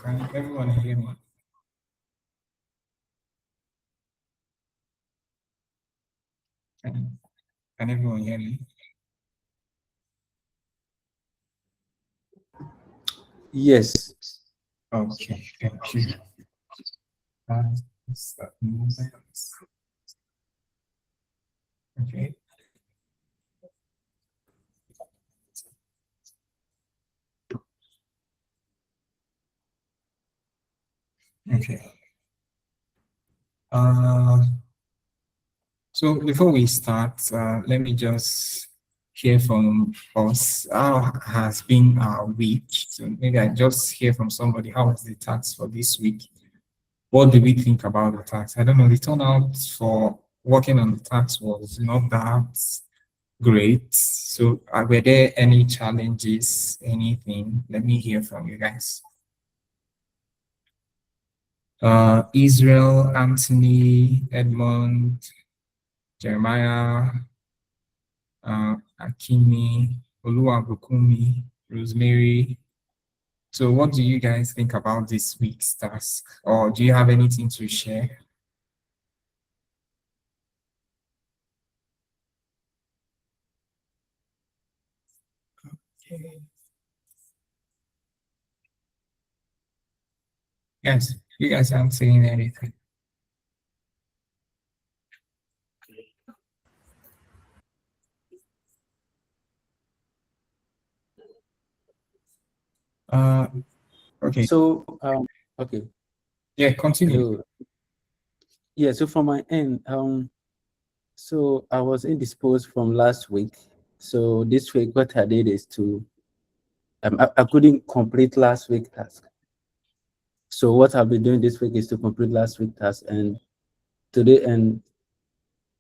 Can everyone hear me? Can everyone hear me? Yes. Okay, thank you. Okay. Okay. So before we start, let me just hear from us. How has been our week? So maybe I just hear from somebody. How was the task for this week? What do we think about the task? I don't know. The turnout for working on the task was not that great. So were there any challenges? Anything? Let me hear from you guys. Israel, Anthony, Edmond, Jeremiah, Akimi, Oluwabukumi, Rosemary. So what do you guys think about this week's task? Or do you have anything to share? Okay. Yes, you guys aren't saying anything. Okay. So, okay. Yeah, continue. Yeah, so from my end, so I was indisposed from last week. So this week, what I did is to, I couldn't complete last week's task. So what I'll be doing this week is to complete last week's task, and today and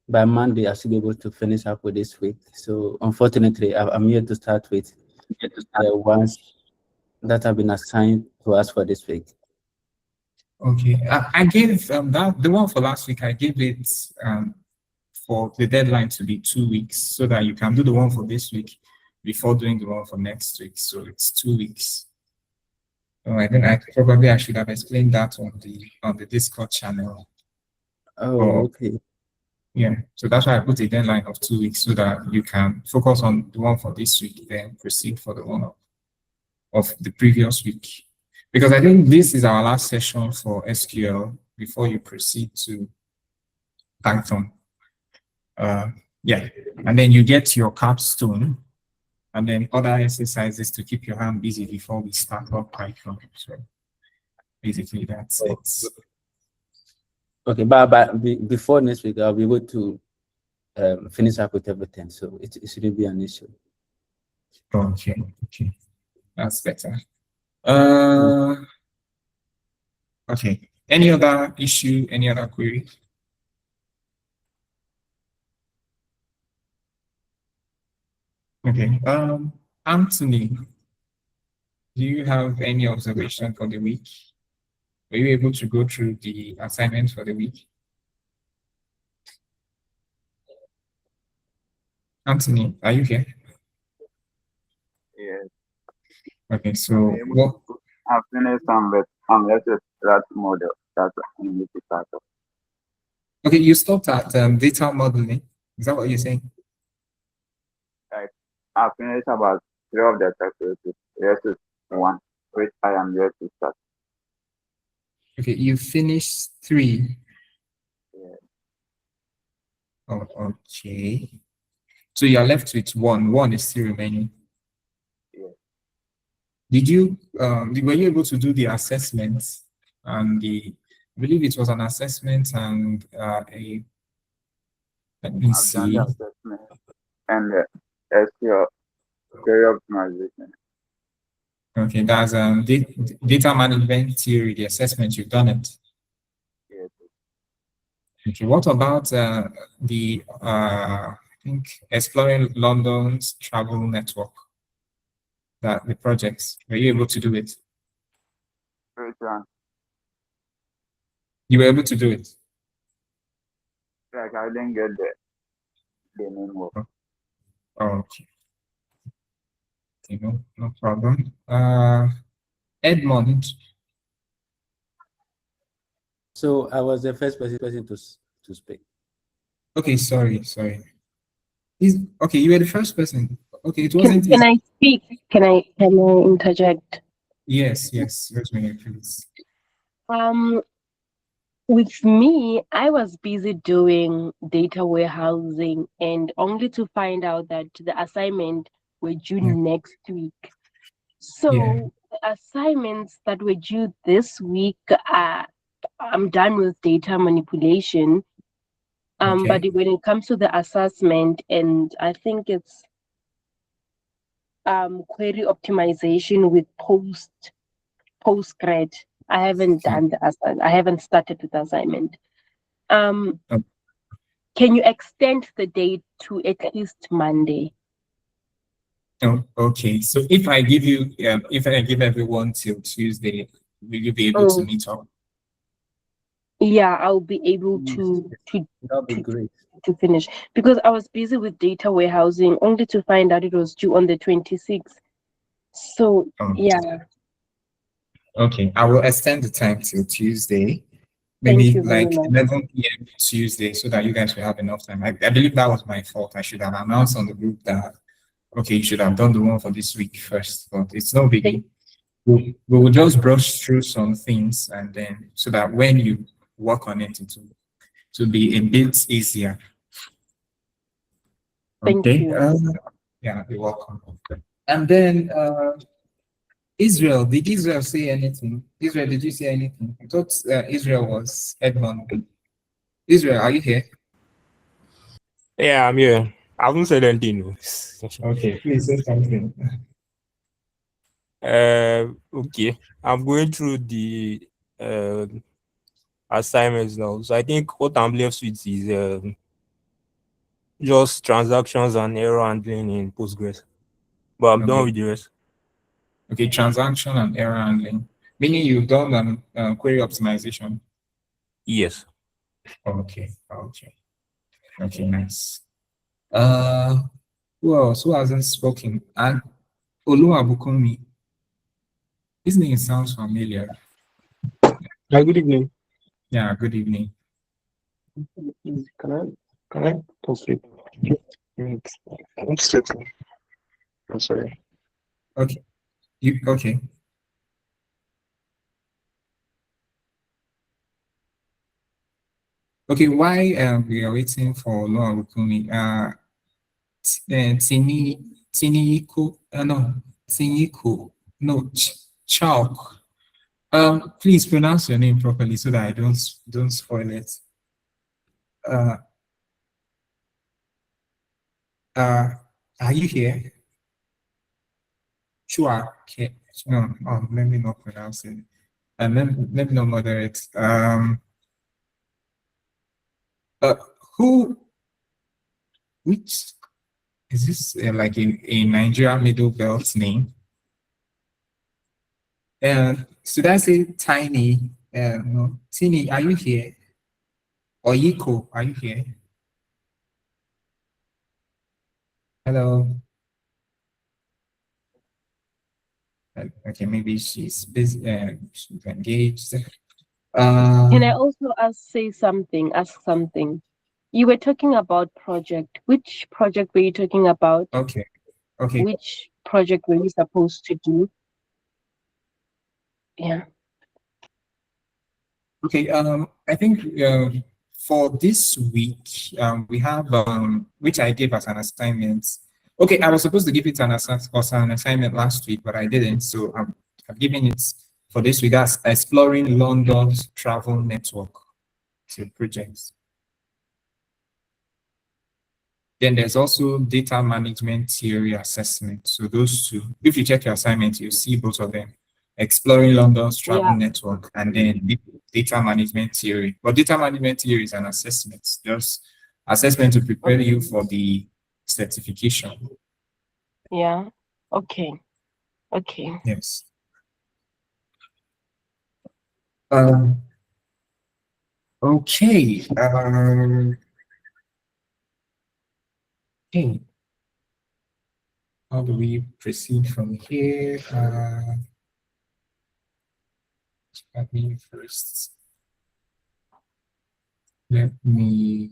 by Monday, I should be able to finish up with this week. So unfortunately, I'm here to start with the ones that have been assigned to us for this week. Okay, I gave that the one for last week. I gave it for the deadline to be 2 weeks, so that you can do the one for this week before doing the one for next week. So it's 2 weeks. So I think I should have explained that on the Discord channel. Oh, okay. Yeah, so that's why I put a deadline of 2 weeks so that you can focus on the one for this week, then proceed for the one of the previous week. Because I think this is our last session for SQL before you proceed to Python. Yeah, and then you get your capstone and then other exercises to keep your hand busy before we start up Python. So basically that's it. Okay, but before next week, I'll be able to finish up with everything, so it shouldn't be an issue. Okay, that's better. Okay, any other issue, any other query? Okay, Anthony, do you have any observation for the week? Were you able to go through the assignments for the week? Anthony, are you here? Yes. Okay, so what? I've finished some, but I'm yet to that model that I need to start up. Okay, you stopped at data modeling. Is that what you're saying? Like, I finished about 3 of the activities. Yes, is one, which I am yet to start. Okay, you finished 3. Yeah. Oh, okay. So you're left with 1. 1 is still remaining. Yeah. Did you were you able to do the assessments and I believe it was an assessment and let me I've done see. the assessment and the SQL Query Optimization. Okay, that's data management theory, the assessment, you've done it. Yes. Okay, what about the I think exploring London's travel network? That the projects, were you able to do it? Which one? You were able to do it. Like, I didn't get the name of. Oh, okay, no problem. Edmond, So I was the first person to speak. Okay, sorry. Okay, you were the first person. Okay, it Can, wasn't can easy. I speak? Can I interject? Yes, Rosemary, please. With me, I was busy doing data warehousing and only to find out that the assignment were due Yeah. next week. Yeah. So the assignments that were due this week, I'm done with data manipulation. Okay. But when it comes to the assessment, and I think it's query optimization with postgrad. I haven't done the assignment. I haven't started with the assignment. Oh. Can you extend the date to at least Monday? Oh, okay. So if I give everyone till Tuesday, will you be able to meet up? Yeah, I'll be able That'll be great. to finish because I was busy with data warehousing only to find out it was due on the 26th. So Oh. yeah. Okay, I will extend the time till Tuesday, Thank maybe you very like much. 11 p.m. Tuesday, so that you guys will have enough time. I believe that was my fault. I should have announced on the group that, okay, you should have done the one for this week first, but it's no biggie. We will just brush through some things and then so that when you work on it, to be a bit easier. Thank Okay. you. Yeah, you're welcome. And then Israel, did Israel say anything? Israel, did you say anything? I thought Israel was Edmond. Israel, are you here? Yeah, I'm here. I haven't said anything. Okay, please say something. Okay. I'm going through the assignments now. So I think what I'm left with is just transactions and error handling in Postgres. But I'm done with the rest. Okay, transaction and error handling. Meaning you've done query optimization. Yes. Okay. Okay, nice. Who else? Who hasn't spoken? And Oluwabukunmi. His name sounds familiar. Good evening. Yeah, good evening. Can I talk to you? I'm sleeping. I'm sorry. Okay. Okay. Okay, why we are waiting for Oluwabukunmi? Tiniko, no, Tiniko, no, Chalk. Please pronounce your name properly so that I don't spoil it. Are you here? Chua, okay. No, let me not pronounce it. And let me not moderate. Uh, who, which is this like a Nigeria middle belt name? Should I say Tiny? No, Tini, are you here? Or Yiko, are you here? Hello. Okay, maybe she's busy. She's engaged. Can I also ask something? You were talking about project. Which project were you talking about? Okay. Which project were you supposed to do? Yeah. Okay. I think for this week, we have which I gave as an assignment. Okay, I was supposed to give it as an assignment last week, but I didn't. So I'm giving it for this week. That's exploring London's travel network to projects. Then there's also data management theory assessment. So those two, if you check your assignment, you'll see both of them. Exploring London's travel network and then data management theory. But data management theory is an assessment, just assessment to prepare you for the certification. Yeah. Okay. Yes. Okay. Okay. How do we proceed from here? Let me first. Let me,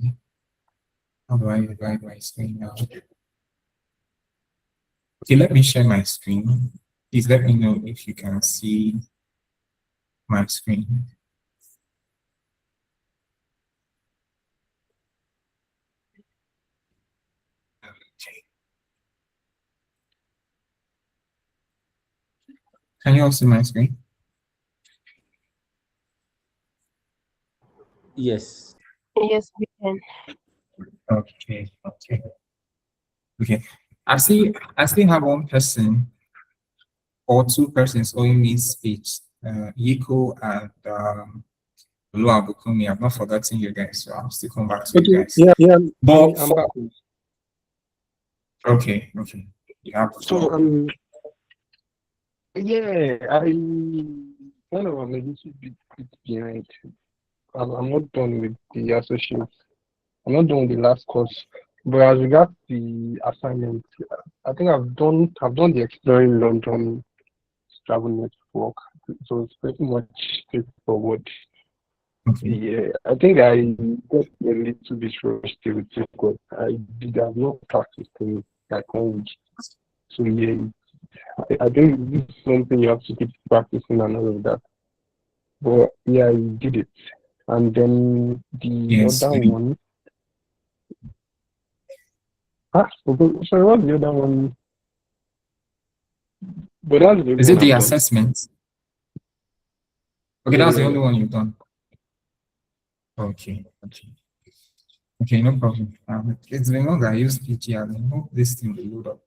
how do I divide my screen now? Okay, let me share my screen. Please let me know if you can see my screen. Okay. Can you all see my screen? Yes. Yes, we can. Okay, okay. Okay. I still have one person or two persons owing me speech. Yiko and Lua Bukumi. I've not forgotten you guys, so I'll still come back to you Okay, guys. yeah, But I'm back. okay, okay. You have the So floor. yeah, I kind of am a little bit behind. I'm not done with the associates. I'm not done with the last course. But as regards the assignment, I think I've done the exploring London travel network. So it's pretty much straightforward. Okay. Yeah, I think I got a little bit rusty with SQL. I did have no practice in like 1 week. So yeah, I think this is something you have to keep practicing and all of that. But yeah, I did it. And then the Yes. other one. Sorry, what's the other one? But that's the Is only it one the I've done. assessment? Okay, Yeah, that's the yeah, only yeah. one you've done. Okay, okay. Okay, no problem. It's been long I used PG. I hope this thing will load up.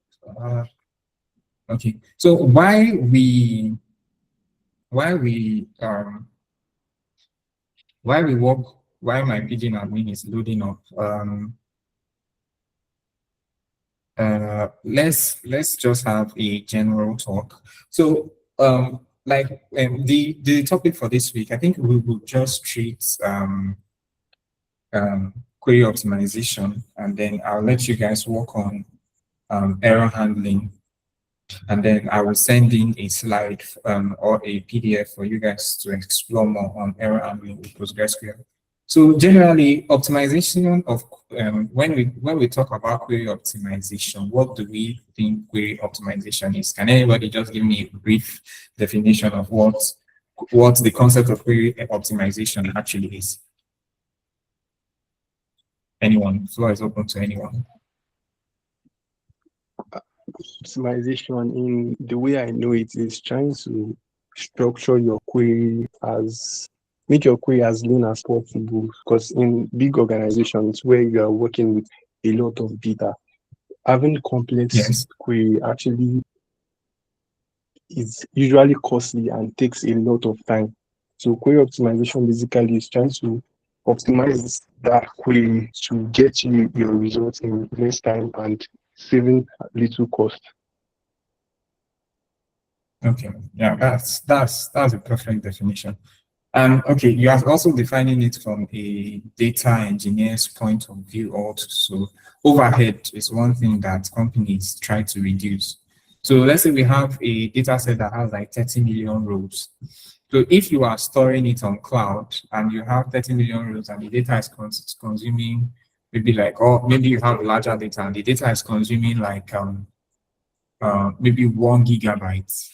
Okay, so while we work, while my pigeon admin is loading up, let's just have a general talk. So the topic for this week, I think we will just treat query optimization, and then I'll let you guys work on error handling, and then I will send in a slide or a PDF for you guys to explore more on error handling with PostgreSQL. So generally, optimization of when we talk about query optimization, what do we think query optimization is? Can anybody just give me a brief definition of what the concept of query optimization actually is? Anyone? The floor is open to anyone. Optimization, in the way I know it, is trying to structure your query make your query as lean as possible. Because in big organizations where you are working with a lot of data, having complex Yes. query actually is usually costly and takes a lot of time. So query optimization basically is trying to optimize that query to get you your results in less time and saving little cost. Okay. Yeah, that's a perfect definition. And okay, you are also defining it from a data engineer's point of view also. So overhead is one thing that companies try to reduce. So let's say we have a data set that has like 30 million rows. So if you are storing it on cloud and you have 30 million rows and the data is consuming maybe like, or maybe you have larger data and the data is consuming like maybe 1 gigabyte.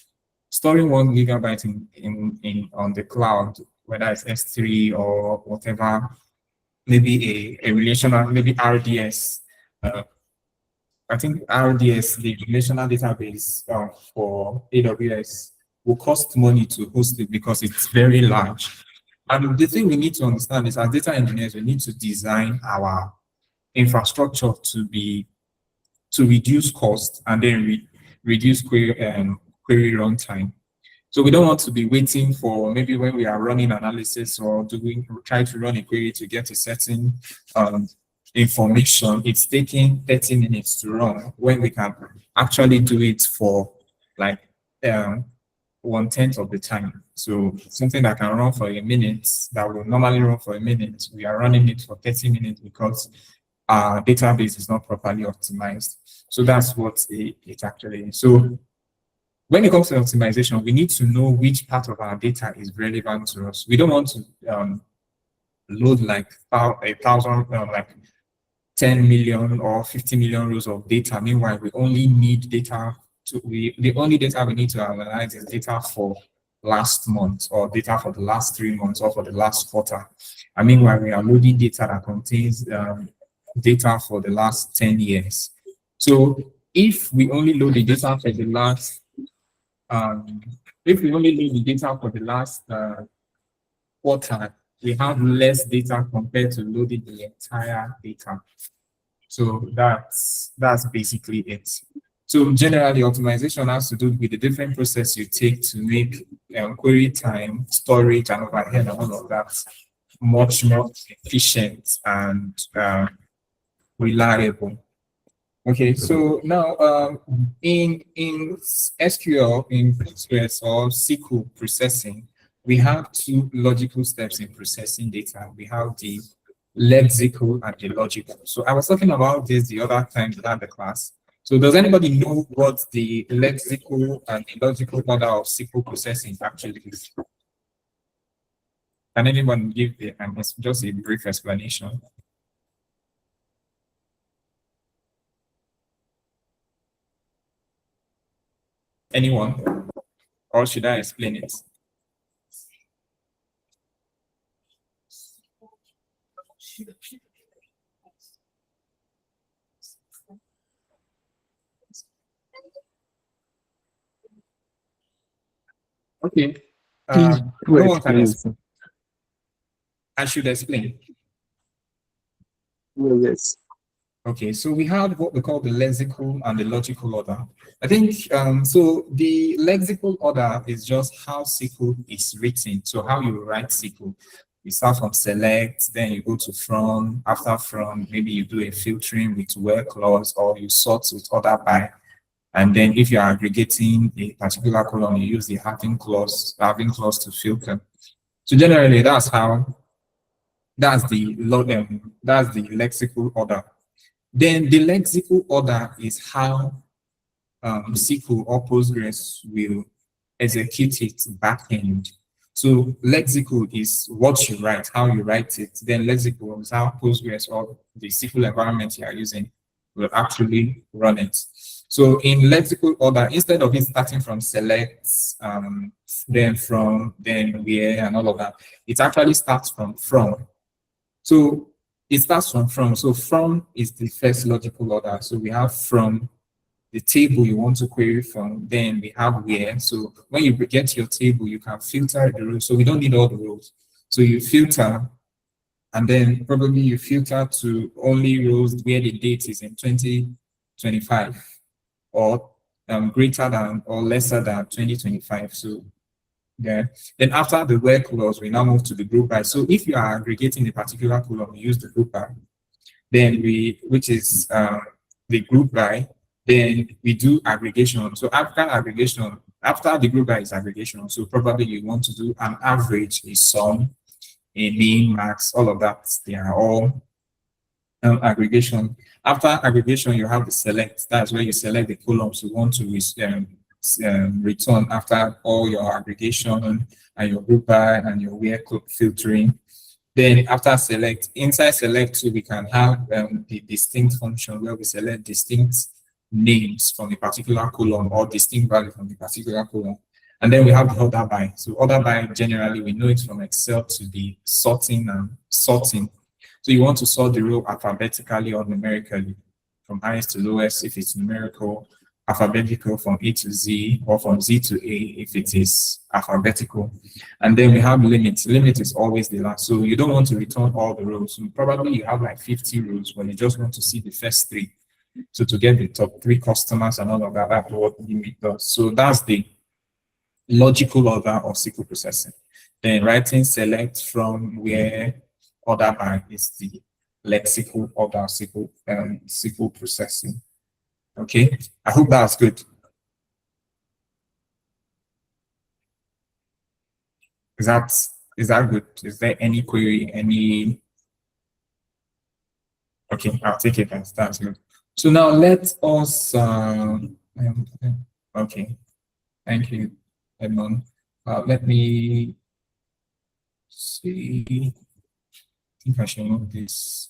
Storing 1 gigabyte in on the cloud, whether it's S3 or whatever, maybe a relational, maybe RDS. I think RDS, the relational database for AWS, will cost money to host it because it's very large. And the thing we need to understand is, as data engineers, we need to design our infrastructure to reduce cost and then reduce query runtime. So we don't want to be waiting for maybe when we are running analysis or try to run a query to get a certain information. It's taking 30 minutes to run when we can actually do it for like 1/10 of the time. So something that can run for a minute, that will normally run for a minute, we are running it for 30 minutes because our database is not properly optimized. So that's what it actually is. So when it comes to optimization, we need to know which part of our data is relevant to us. We don't want to load like 1,000, like 10 million or 50 million rows of data. Meanwhile, we only need data the only data we need to analyze is data for last month or data for the last 3 months or for the last quarter. And meanwhile, we are loading data that contains data for the last 10 years. So if we only load the data for the last quarter, we have less data compared to loading the entire data. So that's basically it. So generally, optimization has to do with the different process you take to make query time, storage, and overhead, and all of that much more efficient and reliable. Okay, so now in SQL, in Postgres or SQL processing, we have two logical steps in processing data. We have the lexical and the logical. So I was talking about this the other time we had the class. So does anybody know what the lexical and the logical order of SQL processing actually is? Can anyone give just a brief explanation? Anyone? Or should I explain it? Okay. No one can explain. I should explain. Yes. Okay, so we have what we call the lexical and the logical order. I think, so the lexical order is just how SQL is written. So how you write SQL. You start from select, then you go to from, after from, maybe you do a filtering with where clause, or you sort with order by. And then if you're aggregating a particular column, you use the having clause to filter. So generally, that's the lexical order. Then the lexical order is how SQL or Postgres will execute its backend. So lexical is what you write, how you write it. Then lexical is how Postgres or the SQL environment you are using will actually run it. So in lexical order, instead of it starting from select, then from, then where, and all of that, it actually starts from. So it starts from. So from is the first logical order. So we have from the table you want to query from, then we have where. So when you get your table, you can filter the rows. So we don't need all the rows. So you filter, and then probably you filter to only rows where the date is in 2025 or greater than or lesser than 2025. So yeah. Then after the where clause, we now move to the group by. So if you are aggregating a particular column, you use the group by. Then which is the group by, then we do aggregation. So after aggregation, after the group by is aggregation, so probably you want to do an average, a sum, a mean, max, all of that. They are all aggregation. After aggregation, you have the select. That's where you select the columns you want to return after all your aggregation and your group by and your where filtering. Then after select, inside select, we can have the distinct function where we select distinct names from a particular column or distinct value from a particular column. And then we have the order by. So order by, generally, we know it from Excel to be sorting and sorting. So you want to sort the row alphabetically or numerically, from highest to lowest if it's numerical, alphabetical from A to Z, or from Z to A if it is alphabetical. And then we have limit. Limit is always the last. So you don't want to return all the rows. So probably you have like 50 rows, but you just want to see the first 3. So to get the top 3 customers and all of that, that's what limit does. So that's the logical order of SQL processing. Then writing select from where order by is the lexical order of SQL processing. Okay, I hope that's good. Is that good? Is there any query, any? Okay, I'll take it as that's good. So now let us, okay, thank you, Edmond. Let me see. think I should move this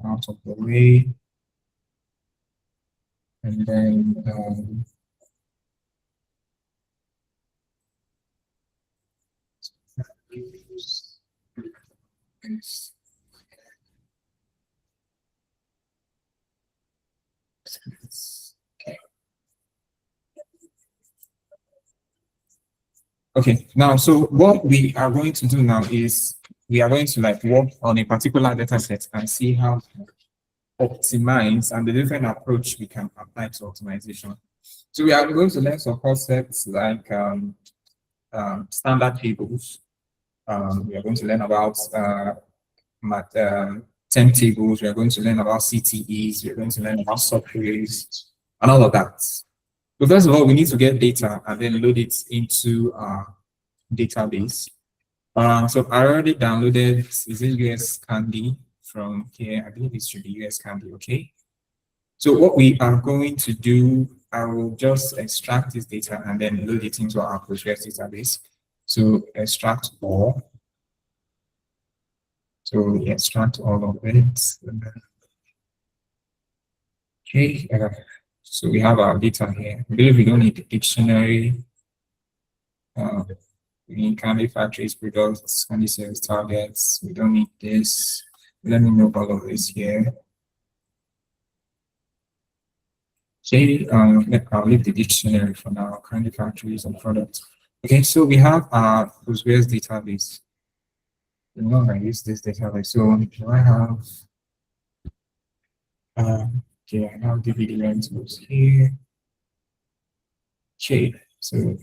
out of the way. And then okay, now, so what we are going to do now is we are going to like work on a particular data set and see how to optimize and the different approach we can apply to optimization. So we are going to learn some concepts like standard tables. We are going to learn about temp tables. We are going to learn about CTEs. We are going to learn about subqueries and all of that. So first of all, we need to get data and then load it into our database. So I already downloaded, is it US Candy from here? I believe it should be US Candy, okay? So what we are going to do, I will just extract this data and then load it into our Postgres database. So extract all. So we extract all of it. Okay, so we have our data here. I believe we don't need the dictionary. We need candy factories, products, candy sales targets. We don't need this. Let me know all of this here. Okay, I'll leave the dictionary for now. Candy factories and products. Okay, so we have our Postgres database. You know, I use this database. So do I have? Okay, I have DVD rentals here. Okay, so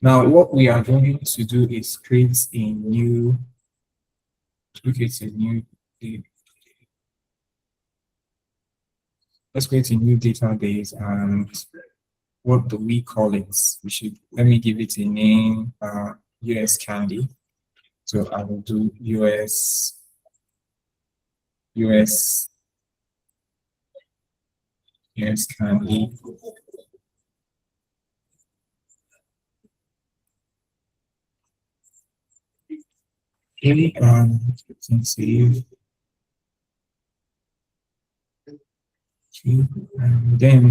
now what we are going to do is create a new. Let's create a new database, and what do we call it? We should, let me give it a name, US Candy. So I will do US Candy. Okay, let's save. And then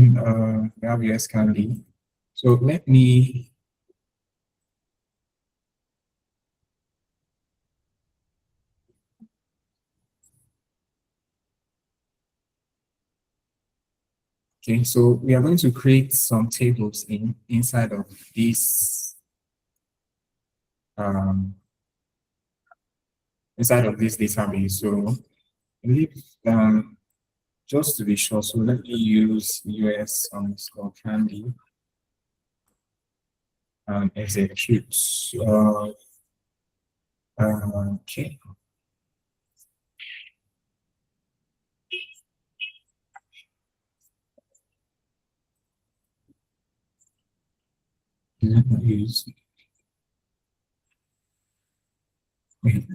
we have US Candy. So let me okay, so we are going to create some tables inside of this database. So I believe just to be sure, so let me use US_candy and execute. Okay. Let me use. Okay.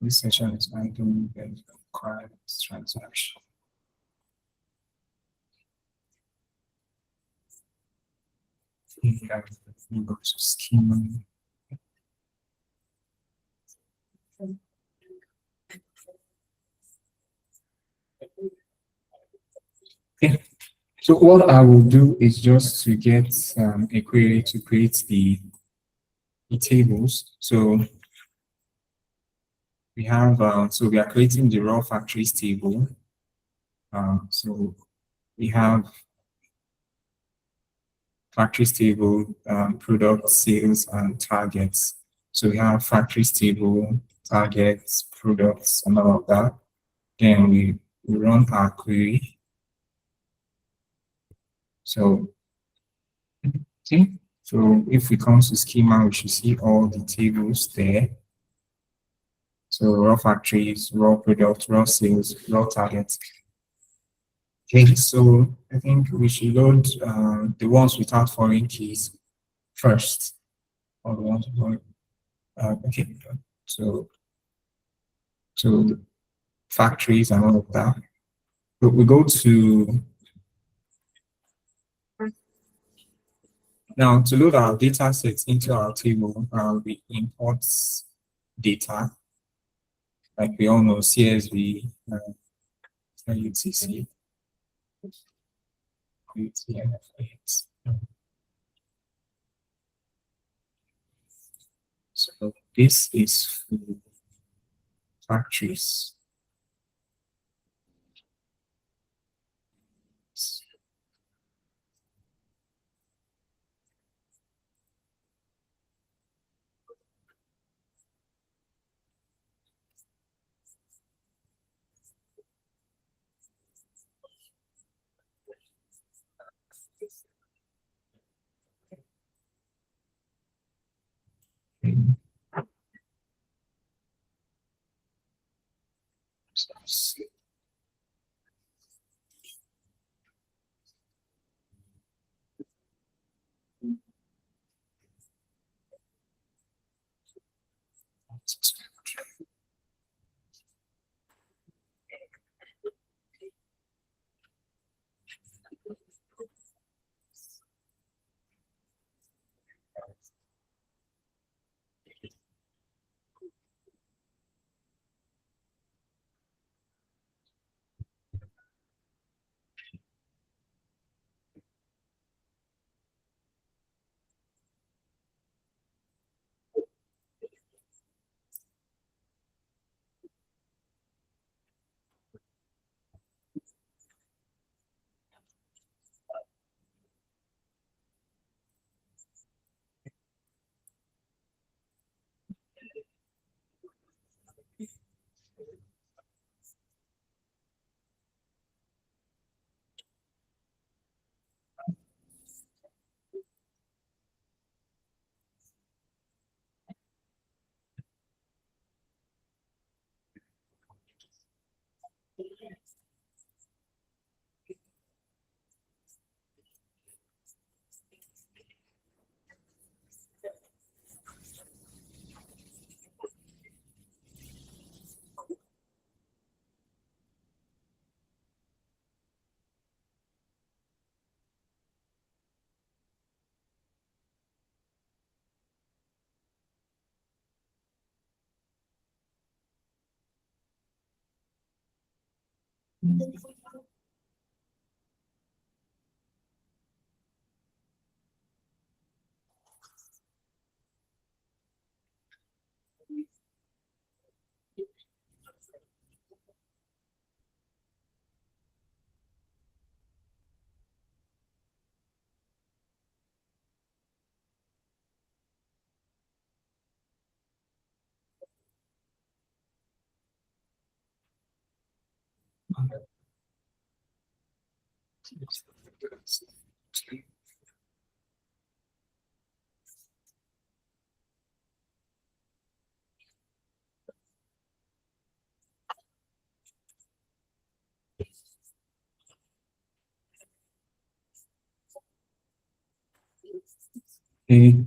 This session is going to be required transaction. Go to schema. Okay. So what I will do is just to get a query to create the tables. So we have so we are creating the raw factories table. So we have factories table, product sales and targets. So we have factories table, targets, products, and all of that. Then we run our query. So, okay. So if we come to schema, we should see all the tables there. So raw factories, raw products, raw sales, raw targets. Okay, so I think we should load the ones without foreign keys first. Or the ones with okay, so factories and all of that. But we go to Now, to load our data sets into our table, we import data. Like we all know, CSV, UTC, UTF-8. So this is for factories. Okay.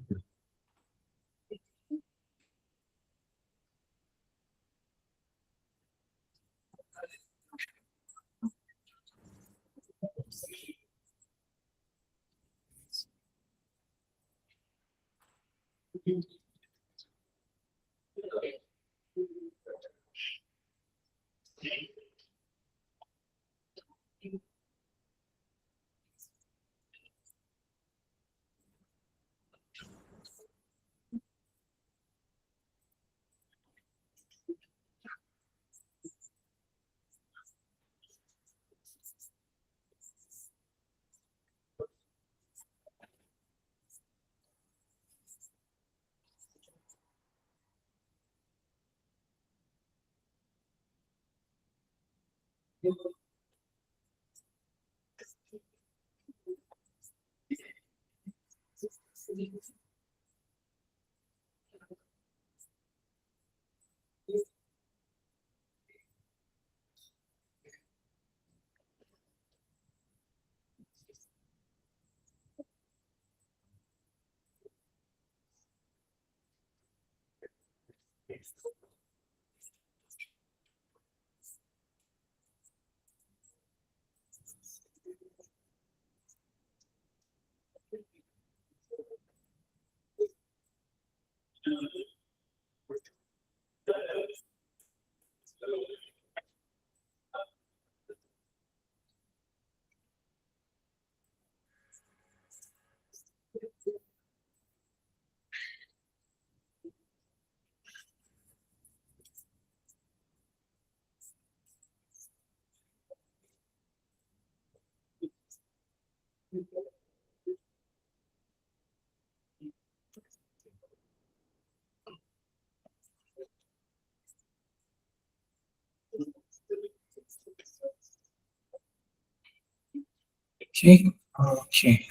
Okay. Okay.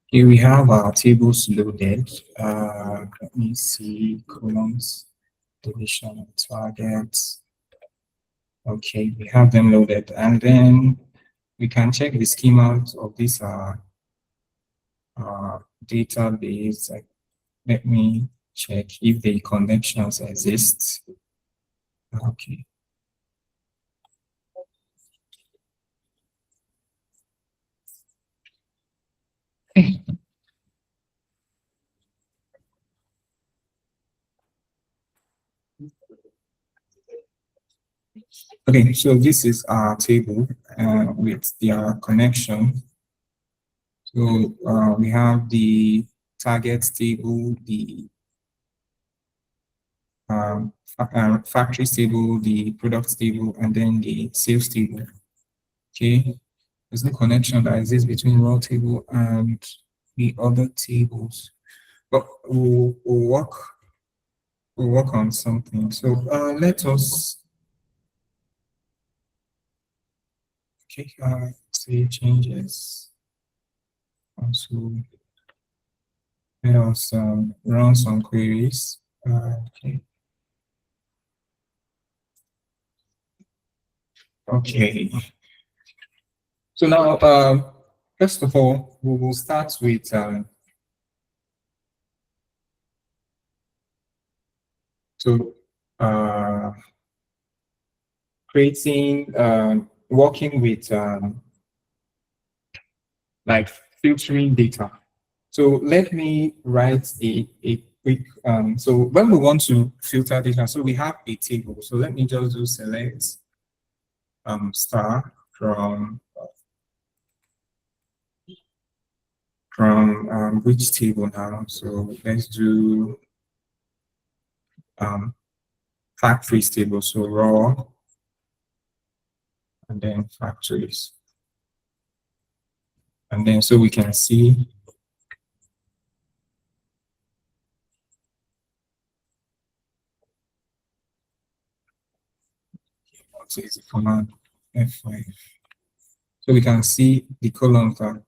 Here we have our tables loaded. Let me see columns, division, and targets. Okay, we have them loaded, and then we can check the schemas of this database. Let me check if the connections exist. Okay. Okay, so this is our table with their connection. So we have the targets table, the factory table, the products table, and then the sales table. Okay, there's no connection that exists between raw table and the other tables, but we'll work on something. So let us say changes. Also, let us run some queries. Okay. Okay. So now, first of all, we will start with creating, working with like filtering data. So let me write a quick, so when we want to filter data, so we have a table. So let me just do select star from which table now. So let's do factories table. So raw and then factories. And then so we can see what is the command F5. So we can see the columns are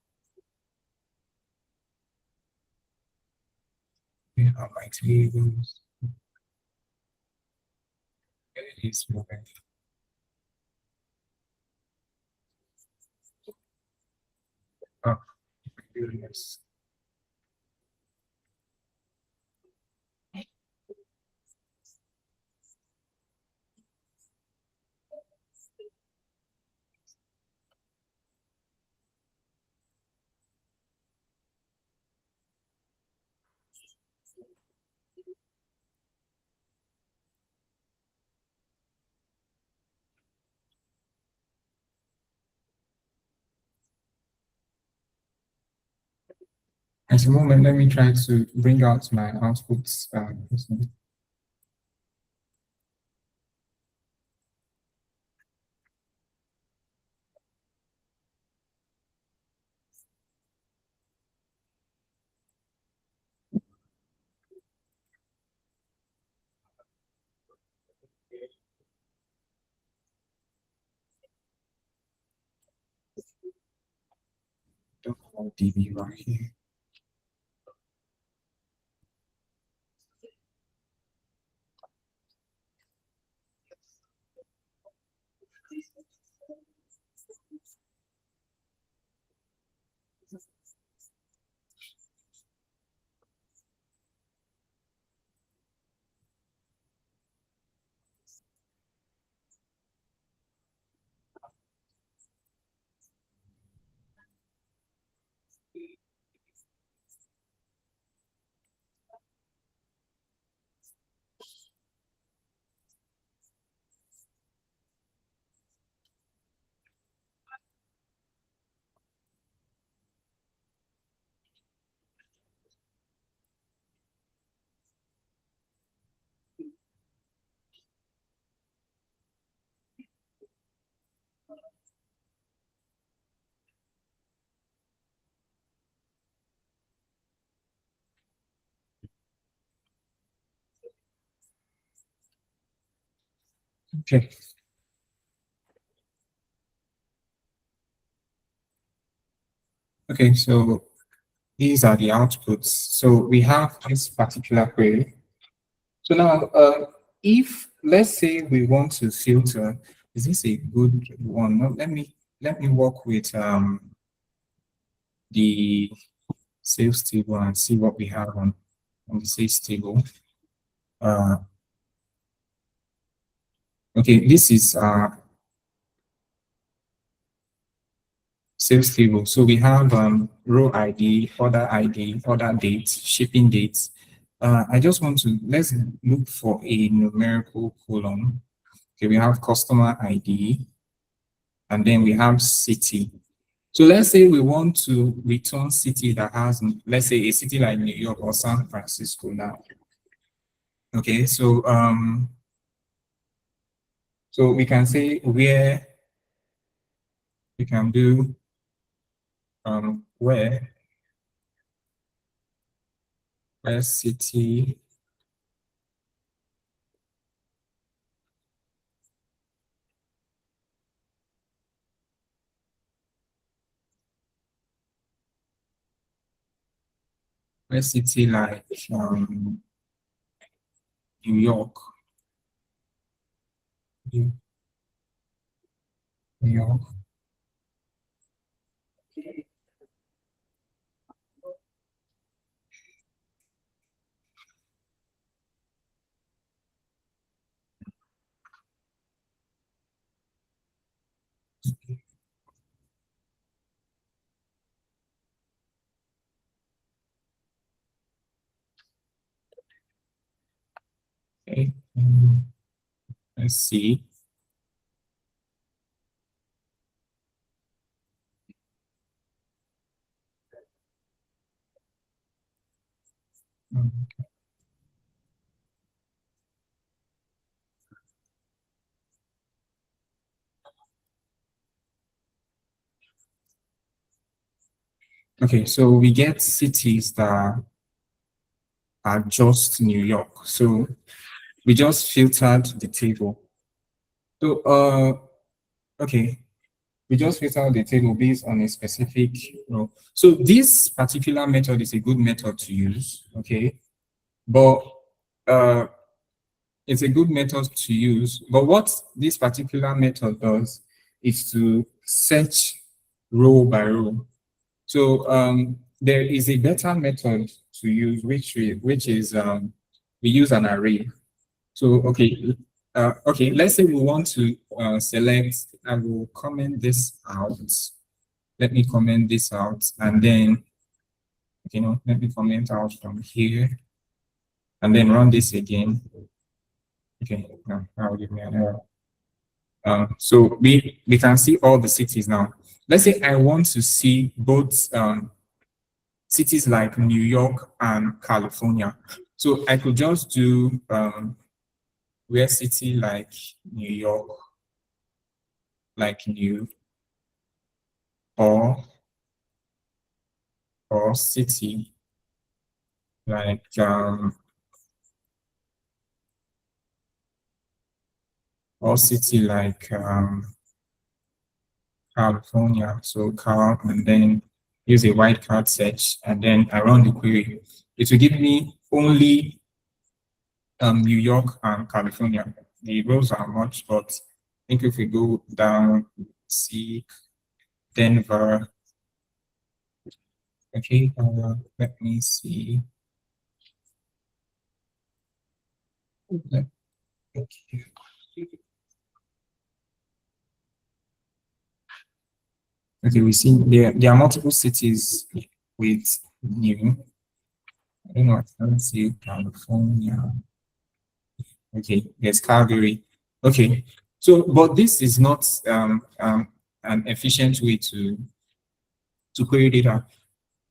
my tables. It is moving. Oh, goodness. At the moment, let me try to bring out my outputs. DB right here. Okay. Okay, so these are the outputs. So we have this particular query. So now, if let's say we want to filter, is this a good one? No, let me work with the sales table and see what we have on the sales table. Okay, this is sales table. So we have row ID, order dates, shipping dates. I just want to, let's look for a numerical column. Okay, we have customer ID, and then we have city. So let's say we want to return city that has, let's say a city like New York or San Francisco now. Okay, so we can say where we can do where city like New York. New York. Okay. Let's see. Okay, so we get cities that are just New York. So we just filtered the table. So okay, we just filtered the table based on a specific row. So this particular method is a good method to use, okay? But it's a good method to use. But what this particular method does is to search row by row. So there is a better method to use, which is we use an array. So okay, let's say we want to select. I will comment this out. Let me comment this out, and then let me comment out from here, and then run this again. Okay, now that will give me an error. So we can see all the cities now. Let's say I want to see both cities like New York and California. So I could just do where city like New York, like new, or city like or city like California. So Cal, and then use a wildcard search, and then I run the query. It will give me only New York and California. The rows are much, but I think if we go down, see Denver. Okay, let me see. Okay. Okay, we see there are multiple cities with new. I don't know, I can't see California. Okay, there's Calgary. Okay, so but this is not an efficient way to query data.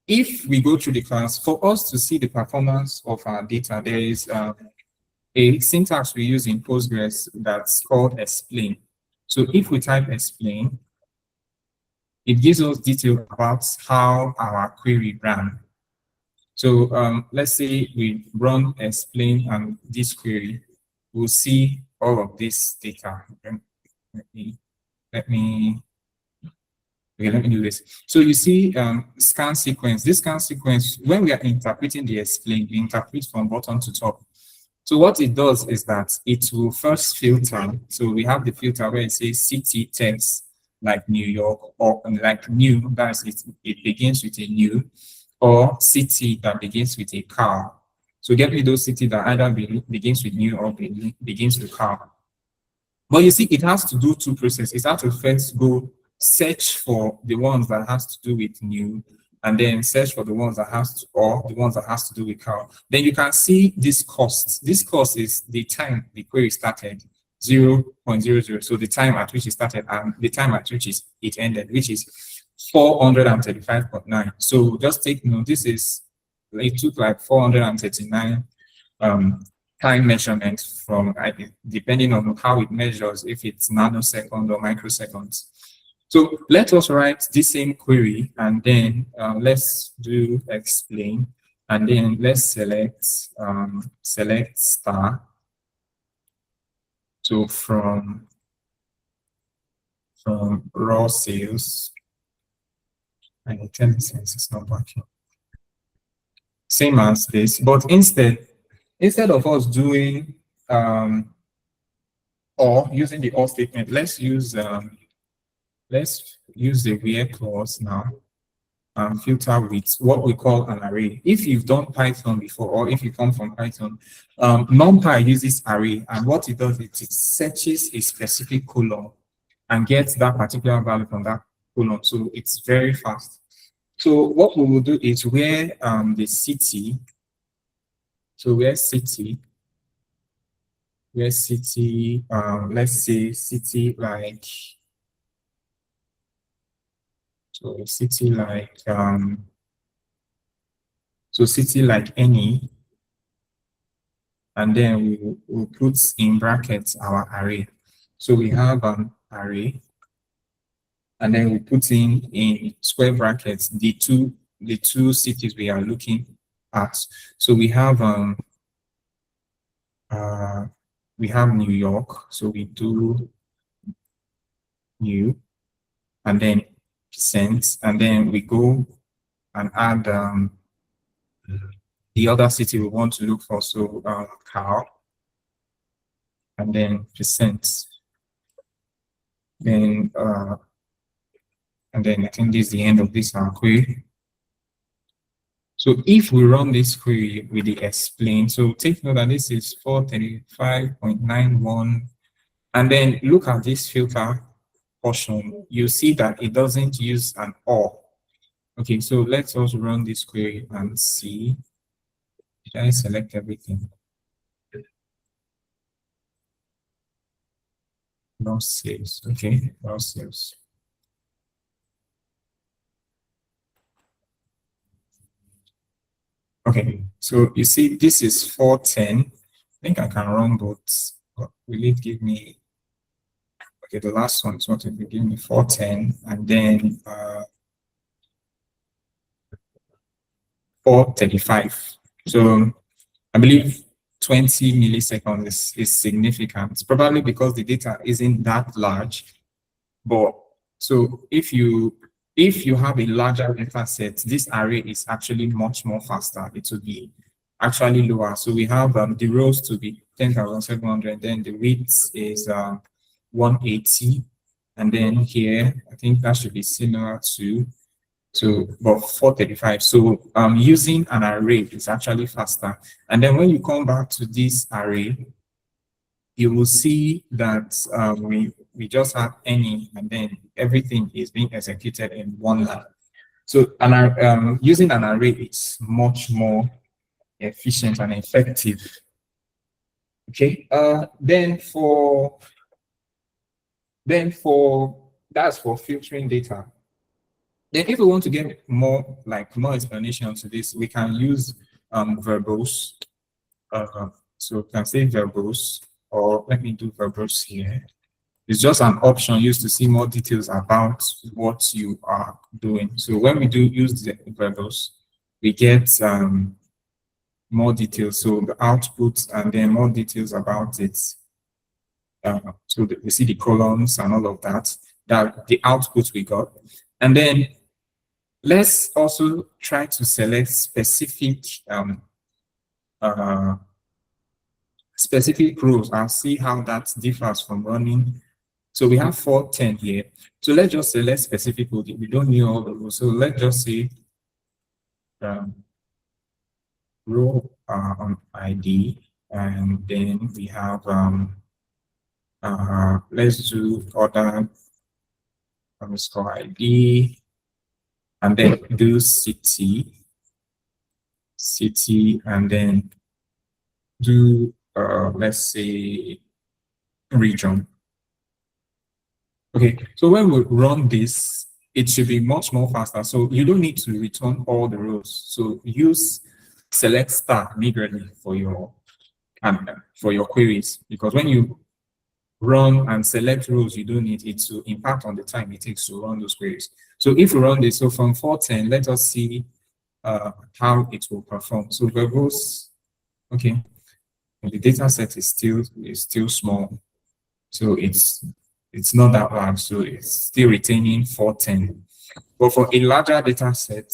If we go through the class, for us to see the performance of our data, there is a syntax we use in Postgres that's called explain. So if we type explain, it gives us detail about how our query ran. So let's say we run explain and this query, we'll see all of this data. Let me Okay, let me do this. So you see scan sequence. This scan sequence, when we are interpreting the explain, we interpret from bottom to top. So what it does is that it will first filter. So we have the filter where it says CTEs, like New York, or like new, that's it begins with a new, or city that begins with a car. So get me those city that either begins with new or begins with car. But you see, it has to do two processes. It has to first go search for the ones that has to do with new, and then search for the ones that has to, or the ones that has to do with car. Then you can see this cost. This cost is the time the query started, 0.00. So the time at which it started and the time at which it ended, which is 435.9. So just take note, this is, it took like 439 time measurement from, depending on how it measures, if it's nanosecond or microseconds. So let us write this same query, and then let's do explain, and then let's select star. So from raw sales, and 10 cents is not working. Same as this, but instead of us doing or using the or statement, let's use the where clause now and filter with what we call an array. If you've done Python before, or if you come from Python, NumPy uses array, and what it does is it searches a specific column and gets that particular value from that column. So it's very fast. So what we will do is where the city, so where city, let's say city like, so city like city like any, and then we'll put in brackets our array. So we have an array, and then we put in square brackets the two cities we are looking at. So we have New York, so we do new, and then percent, and then we go and add the other city we want to look for, so car, and then percent, then and then I think this is the end of this query. So if we run this query with the explain, so take note that this is 435.91, and then look at this filter portion, you see that it doesn't use an or. Okay, so let's also run this query and see. Did I select everything? No sales. Okay, no sales. Okay, so you see this is 410. I think I can run both, but will it give me, okay, the last one is what it will give me, 410, and then 435. So I believe 20 milliseconds is significant, probably because the data isn't that large. But so if you have a larger data set, this array is actually much more faster. It will be actually lower. So we have the rows to be 10,700, then the width is 180, and then here I think that should be similar to about 435. So using an array is actually faster. And then when you come back to this array, you will see that we just have any, and then everything is being executed in one line. So using an array is much more efficient and effective. Okay, that's for filtering data. Then if we want to get more explanation to this, we can use verbose. So we can say verbose, or let me do verbose here. It's just an option used to see more details about what you are doing. So when we do use the verbose, we get more details. So the output, and then more details about it. So we see the columns and all of that, the output we got. And then let's also try to select specific specific rows and see how that differs from running. So we have 410 here. So let's just select specific rows. We don't need all the rows. So let's just say row on ID, and then we have let's do order underscore ID, and then do city, and then do let's say region. Okay, so when we run this, it should be much more faster. So you don't need to return all the rows. So use select star immediately for your queries, because when you run and select rows, you don't need it to impact on the time it takes to run those queries. So if we run this, so from 410, let us see how it will perform. So verbose, okay, the data set is still small, so it's not that large, so it's still retaining 410. But for a larger data set,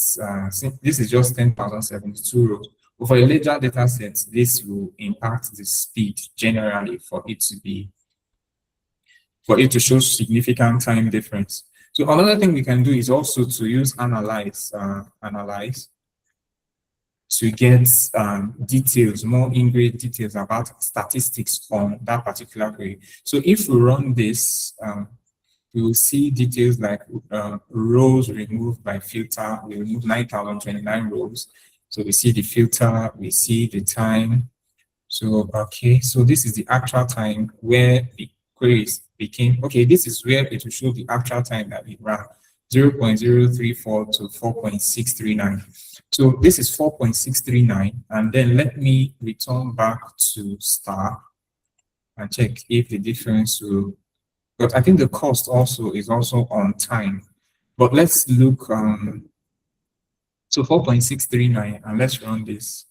this is just 10,072 rows. But for a larger data set, this will impact the speed generally for it to show significant time difference. So another thing we can do is also to use analyze to get details, more in-grade details about statistics on that particular query. So if we run this, we will see details like rows removed by filter. We remove 9,029 rows. So we see the filter, we see the time. So, okay, so this is the actual time where the queries became, okay, this is where it will show the actual time that it ran, 0.034 to 4.639. So this is 4.639, and then let me return back to star and check if the difference will, but I think the cost also is also on time. But let's look, so 4.639, and let's run this.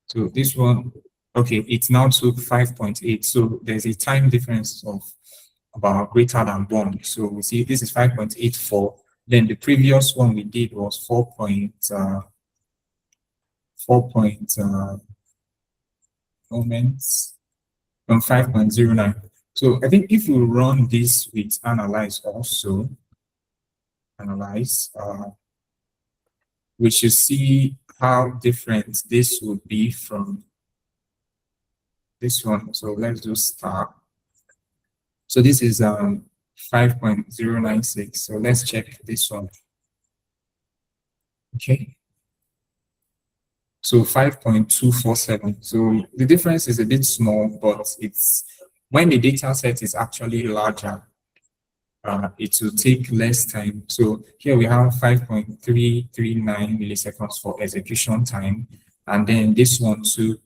So this one, okay, it now took 5.8. So there's a time difference of about greater than 1. So we see this is 5.84. Then the previous one we did was 4. Moments from 5.09. So I think if we run this with analyze also, we should see how different this would be from this one. So let's do star. So this is 5.096. So let's check this one. Okay. So 5.247. So the difference is a bit small, but it's when the data set is actually larger, it will take less time. So here we have 5.339 milliseconds for execution time, and then this one took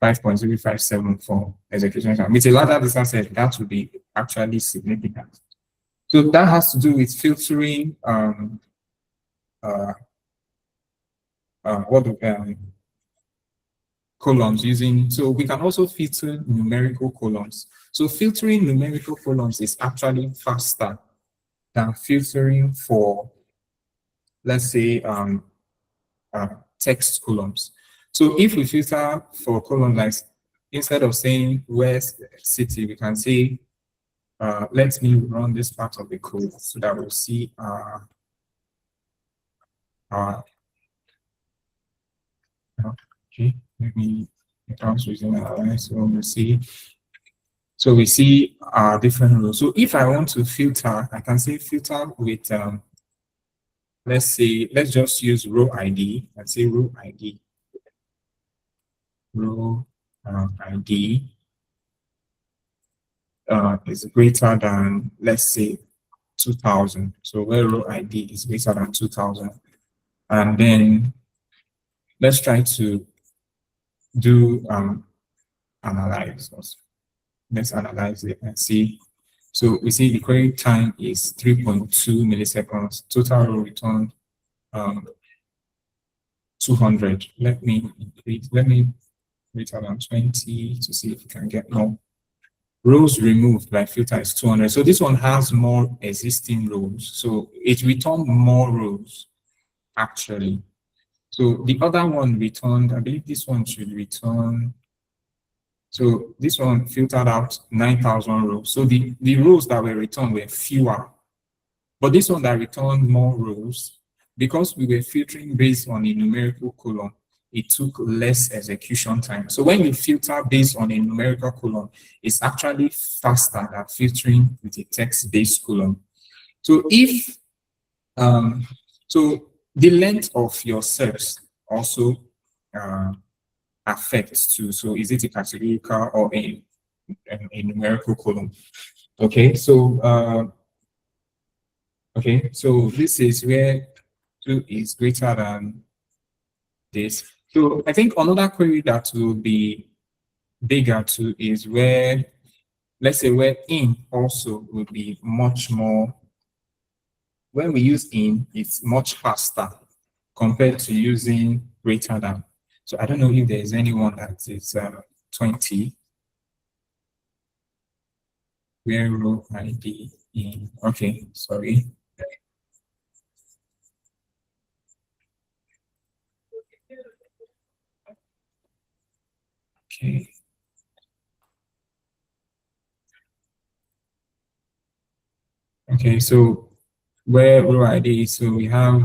5.357 for execution time. With a larger data set, that would be actually significant. So that has to do with filtering columns using, so we can also filter numerical columns. So filtering numerical columns is actually faster than filtering for, let's say, text columns. So if we filter for columns, like instead of saying where's city, we can say, let me run this part of the code so that we'll see okay, maybe it was using analyze, so we'll see. So we see different rows. So if I want to filter, I can say filter with let's just use row ID and say row ID. Row ID is greater than, let's say, 2000. So where row ID is greater than 2000. And then let's try to do analyze also. Let's analyze it and see. So we see the query time is 3.2 milliseconds. Total row return 200. Let me increase, let me greater than 20 to see if we can get more. rows removed by filter is 200. So this one has more existing rows. So it returned more rows actually. So the other one returned, I believe this one should return. So this one filtered out 9,000 rows. So the rows that were returned were fewer. But this one that returned more rows, because we were filtering based on a numerical column, it took less execution time. So when you filter based on a numerical column, it's actually faster than filtering with a text-based column. So if so the length of your cells also affects too. So is it a categorical or a numerical column? Okay, so this is where 2 is greater than this. So I think another query that will be bigger too is where, let's say, where in also will be much more. When we use in, it's much faster compared to using greater than. So I don't know if there's anyone that is 20 where row ID in. Okay, sorry. Okay. Okay, so where row ID is, so we have,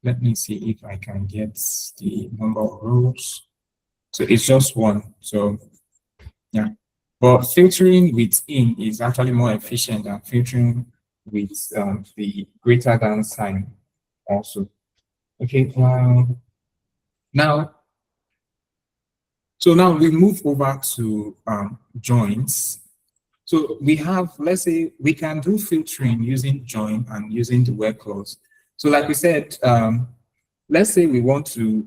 let me see if I can get the number of rows. So it's just one, so yeah. But filtering with in is actually more efficient than filtering with the greater than sign also. Okay, now, so now we move over to joins. So we have, let's say, we can do filtering using join and using the where clause. So like we said, let's say we want to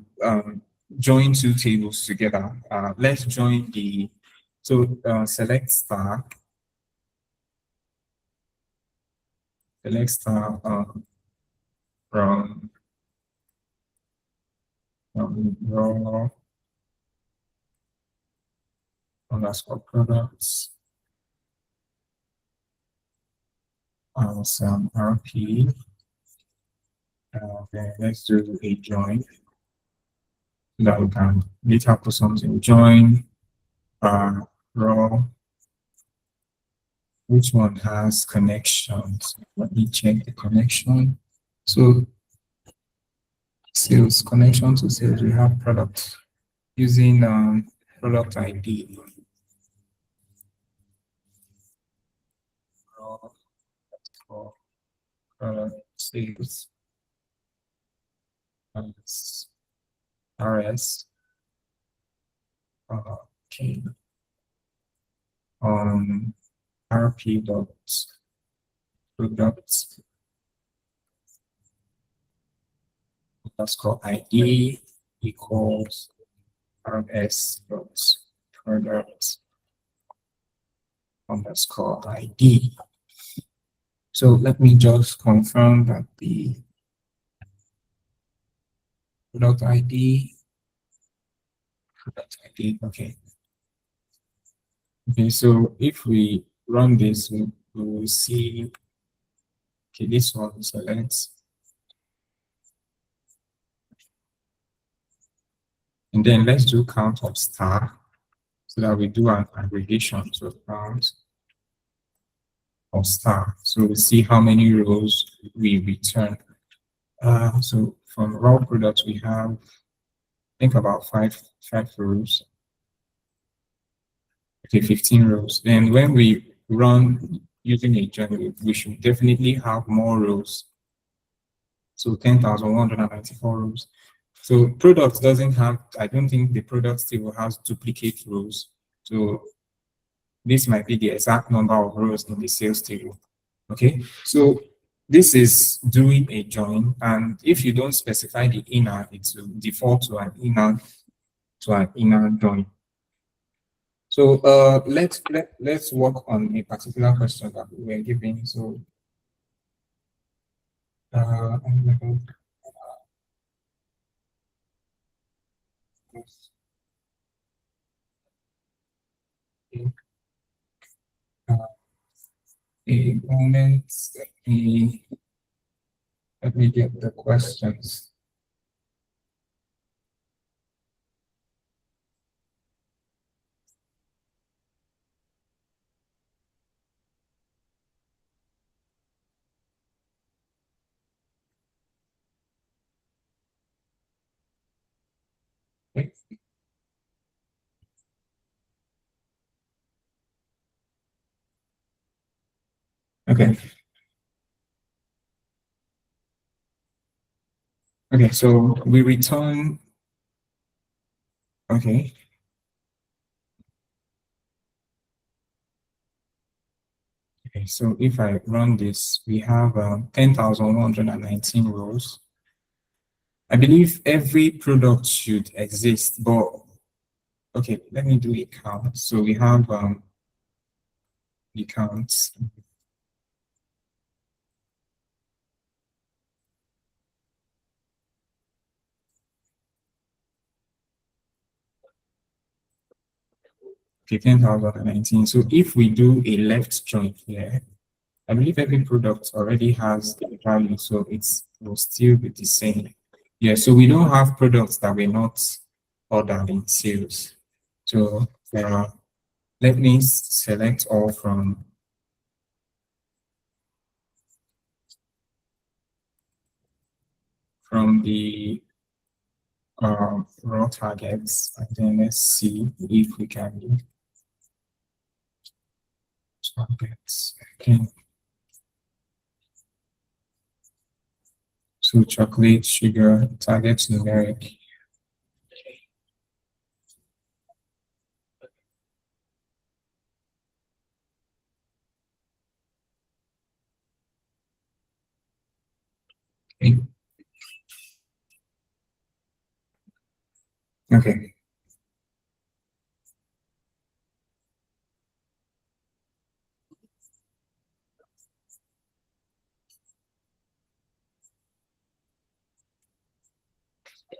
join 2 tables together. Let's join the, so select star from raw underscore products some RP. Okay, let's do a join so that we can later put something. Join raw. Which one has connections? Let me check the connection. So sales, connection to sales, we have product using product ID. For product sales RS. Okay. RP dot products underscore ID equals RS dot products underscore ID. So let me just confirm that the product ID, okay. Okay, so if we run this, we will see, okay, this one, so let's, and then let's do count of star so that we do an aggregation. So count of star. So we see how many rows we return. So from raw products, we have, I think about five rows. Okay, 15 rows. Then when we run using a journal, we should definitely have more rows. So 10,194 rows. So products doesn't have, I don't think the product table has duplicate rows. So this might be the exact number of rows in the sales table. Okay, so this is doing a join, and if you don't specify the inner, it will default to an inner join. So let's work on a particular question that we were given. So A moment, let me get the questions. Okay. Okay, so we return. Okay. Okay, so if I run this, we have 10,119 rows. I believe every product should exist, but okay, let me do a count. So we have the counts. Okay, 10,019. So if we do a left join here, I believe every product already has the value, so it will still be the same. Yeah, so we don't have products that were not ordered in sales. So let me select all from the raw targets, and then let's see if we can do targets. Okay. So chocolate, sugar, targets numeric. Okay. Okay.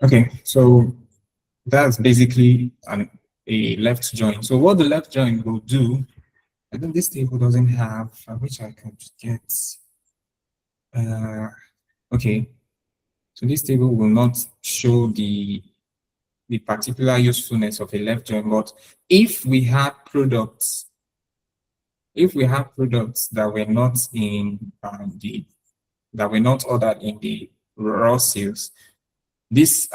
Okay, so that's basically a left join. So what the left join will do, I think this table doesn't have, I wish I could get, okay. So this table will not show the particular usefulness of a left join, but if we had products, that were not in that were not ordered in the raw sales, this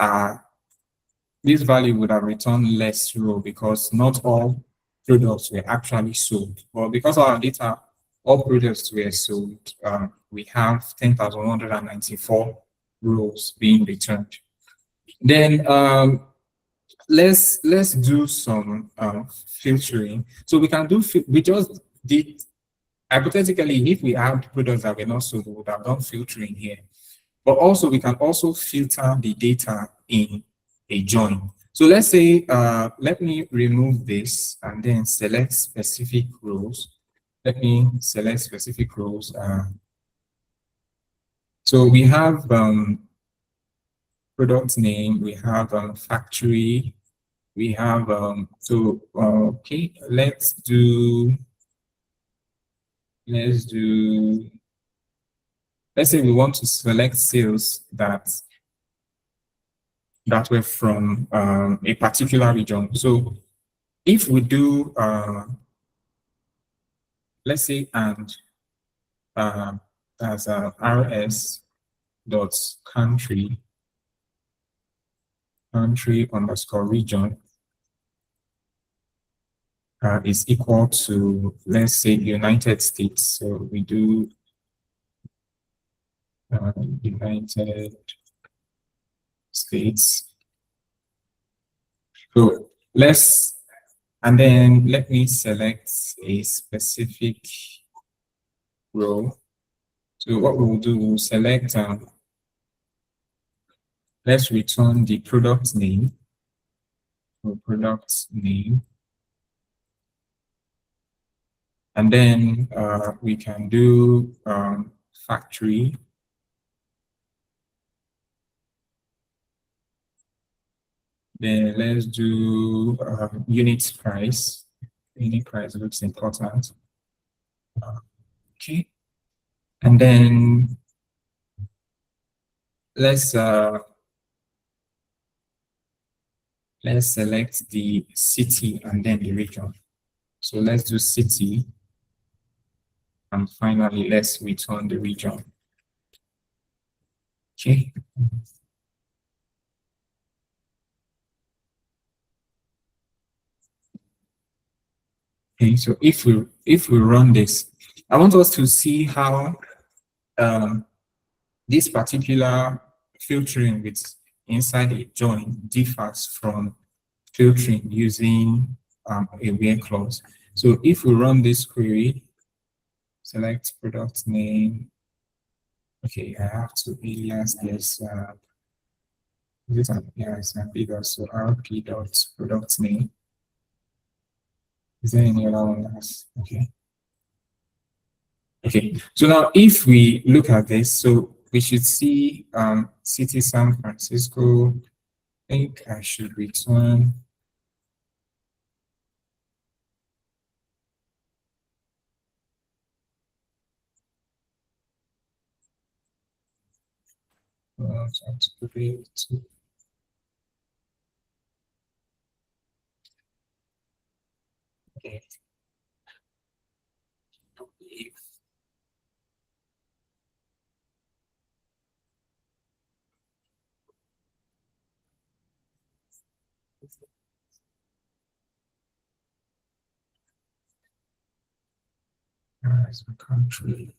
value would have returned less row because not all products were actually sold. But because our data, all products were sold, we have 10,194 rows being returned. Then let's do some filtering. So we can do, we just did, hypothetically, if we had products that were not sold, we would have done filtering here. But also we can also filter the data in a join. So let's say, let me remove this and then select specific rows. Let me select specific rows. So we have product name, we have factory, we have okay, let's say we want to select sales that were from a particular region. So if we do let's say and as rs dot country underscore region is equal to, let's say, United States. So we do United States. So and then let me select a specific row. So what we will do, we'll select, let's return the product name. So product name. And then we can do factory. Then let's do unit price. Unit price looks important. Okay. And then let's select the city and then the region. So let's do city. And finally, let's return the region. Okay. Okay, so if we run this, I want us to see how this particular filtering with inside a join differs from filtering using a where clause. So if we run this query, select product name. Okay, I have to alias this. This is an bigger, so rp dot product name. Is there any other one else? Okay. Okay, so now if we look at this, so we should see city San Francisco. I think I should return. Okay. As a country.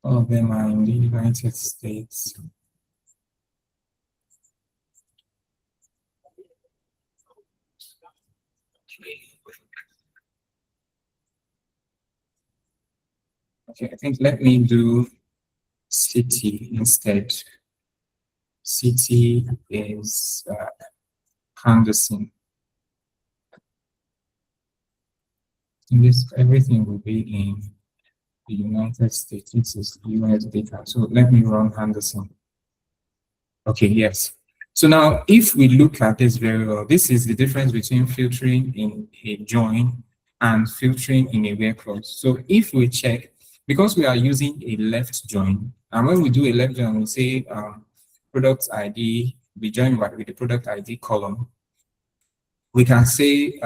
All of them are in the United States. Okay, I think let me do city instead. City is Henderson. And this everything will be in the United States. This is US data. So let me run Henderson. Okay, yes. So now if we look at this very well, this is the difference between filtering in a join and filtering in a where clause. So if we check, because we are using a left join, and when we do a left join, we say product ID, we join with the product ID column. We can say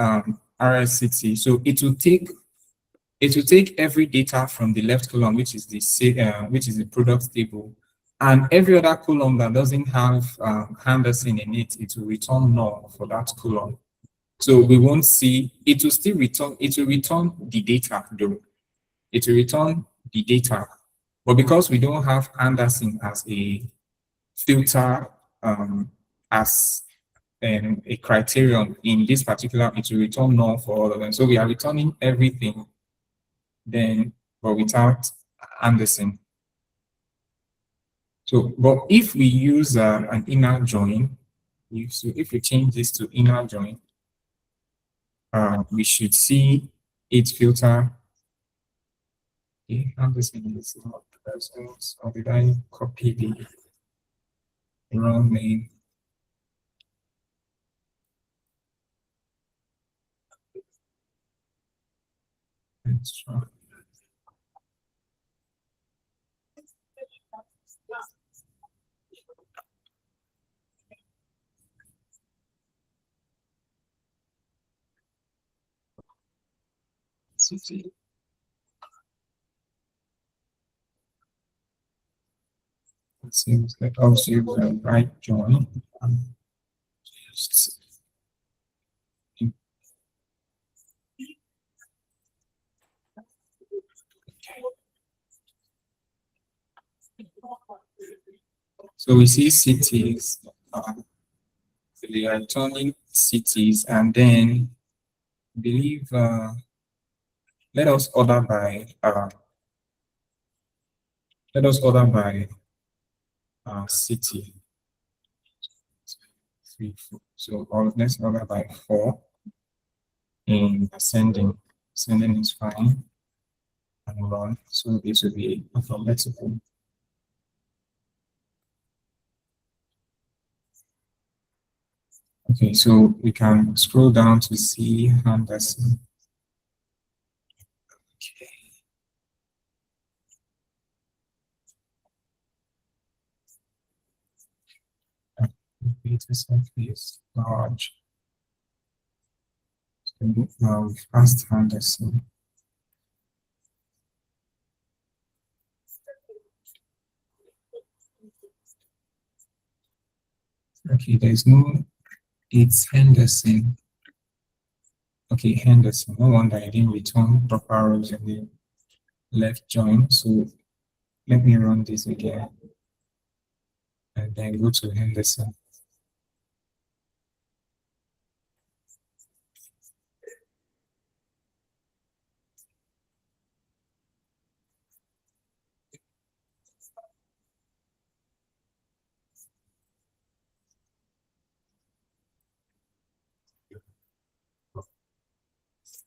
RSCT. So it will take every data from the left column, which is the product table, and every other column that doesn't have Henderson in it, it will return null for that column. So we won't see, it will still return, it will return the data though. It will return the data. But because we don't have Henderson as a filter, as a criterion in this particular, it will return null for all of them. So we are returning everything then, but without Anderson. So, but if we use an inner join, if we change this to inner join, we should see it filter. Okay, Anderson is not present, or did I copy the wrong name? Let's try. City. It seems that also use the right join. Just so we see cities, they are turning cities, and then I believe let us order by city. 3, 4. So let's order by 4 in ascending. Ascending is fine. And run. So this will be alphabetical. Okay, so we can scroll down to see Henderson. Okay. Data set is large. So now we've asked Henderson. Okay, there's no, it's Henderson. Okay, Henderson. No wonder I didn't return proper rows in the left join. So let me run this again and then go to Henderson.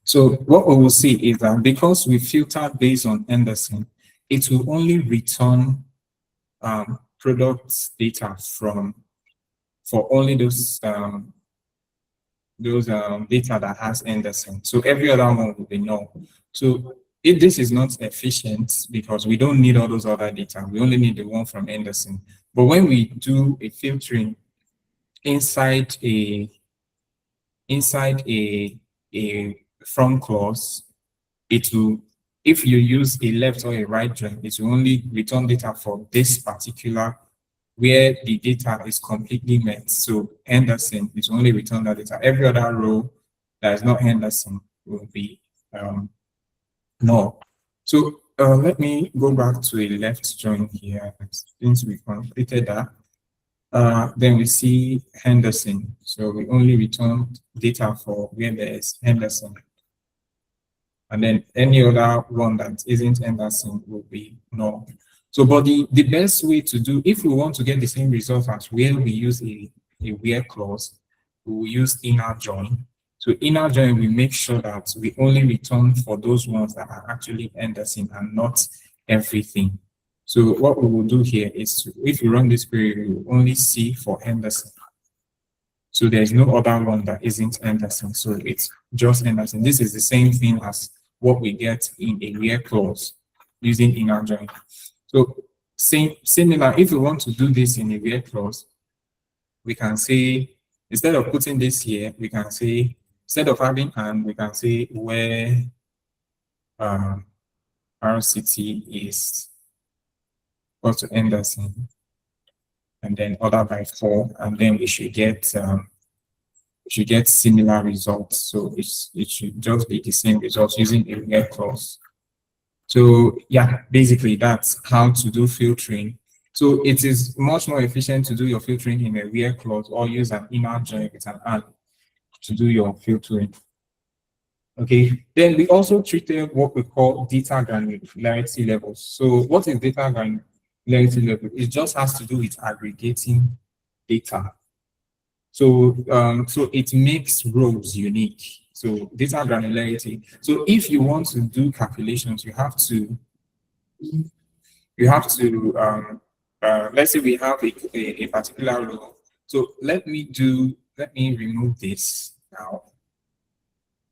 So what we will see is that because we filtered based on Henderson, it will only return product data for only those data that has Henderson. So every other one will be null. So if this is not efficient because we don't need all those other data, we only need the one from Henderson. But when we do a filtering inside a from clause, it will, if you use a left or a right join, it will only return data for this particular where the data is completely met. So Henderson is only return that data. Every other row that is not Henderson will be null. So let me go back to a left join here. Since we completed that, then we see Henderson. So we only return data for where there is Henderson. And then any other one that isn't Henderson will be null. So, but the best way to do, if we want to get the same result as where we use a where clause, we will use inner join. So inner join, we make sure that we only return for those ones that are actually Henderson and not everything. So what we will do here is, if we run this query, we will only see for Henderson. So there's no other one that isn't Henderson. So it's just Henderson. This is the same thing as what we get in a where clause using inner join. So similar, if we want to do this in a where clause, we can say, instead of putting this here, we can say, instead of having and, we can say where RCT is equal to Henderson, and then order by 4, and then we should get similar results. So it should just be the same results using a where clause. So yeah, basically that's how to do filtering. So it is much more efficient to do your filtering in a where clause or use an inner join with an and to do your filtering. Okay, then we also treated what we call data granularity levels. So what is data granularity level? It just has to do with aggregating data. So so it makes rows unique. So data granularity. So if you want to do calculations, you have to let's say we have a particular row. So let me remove this now.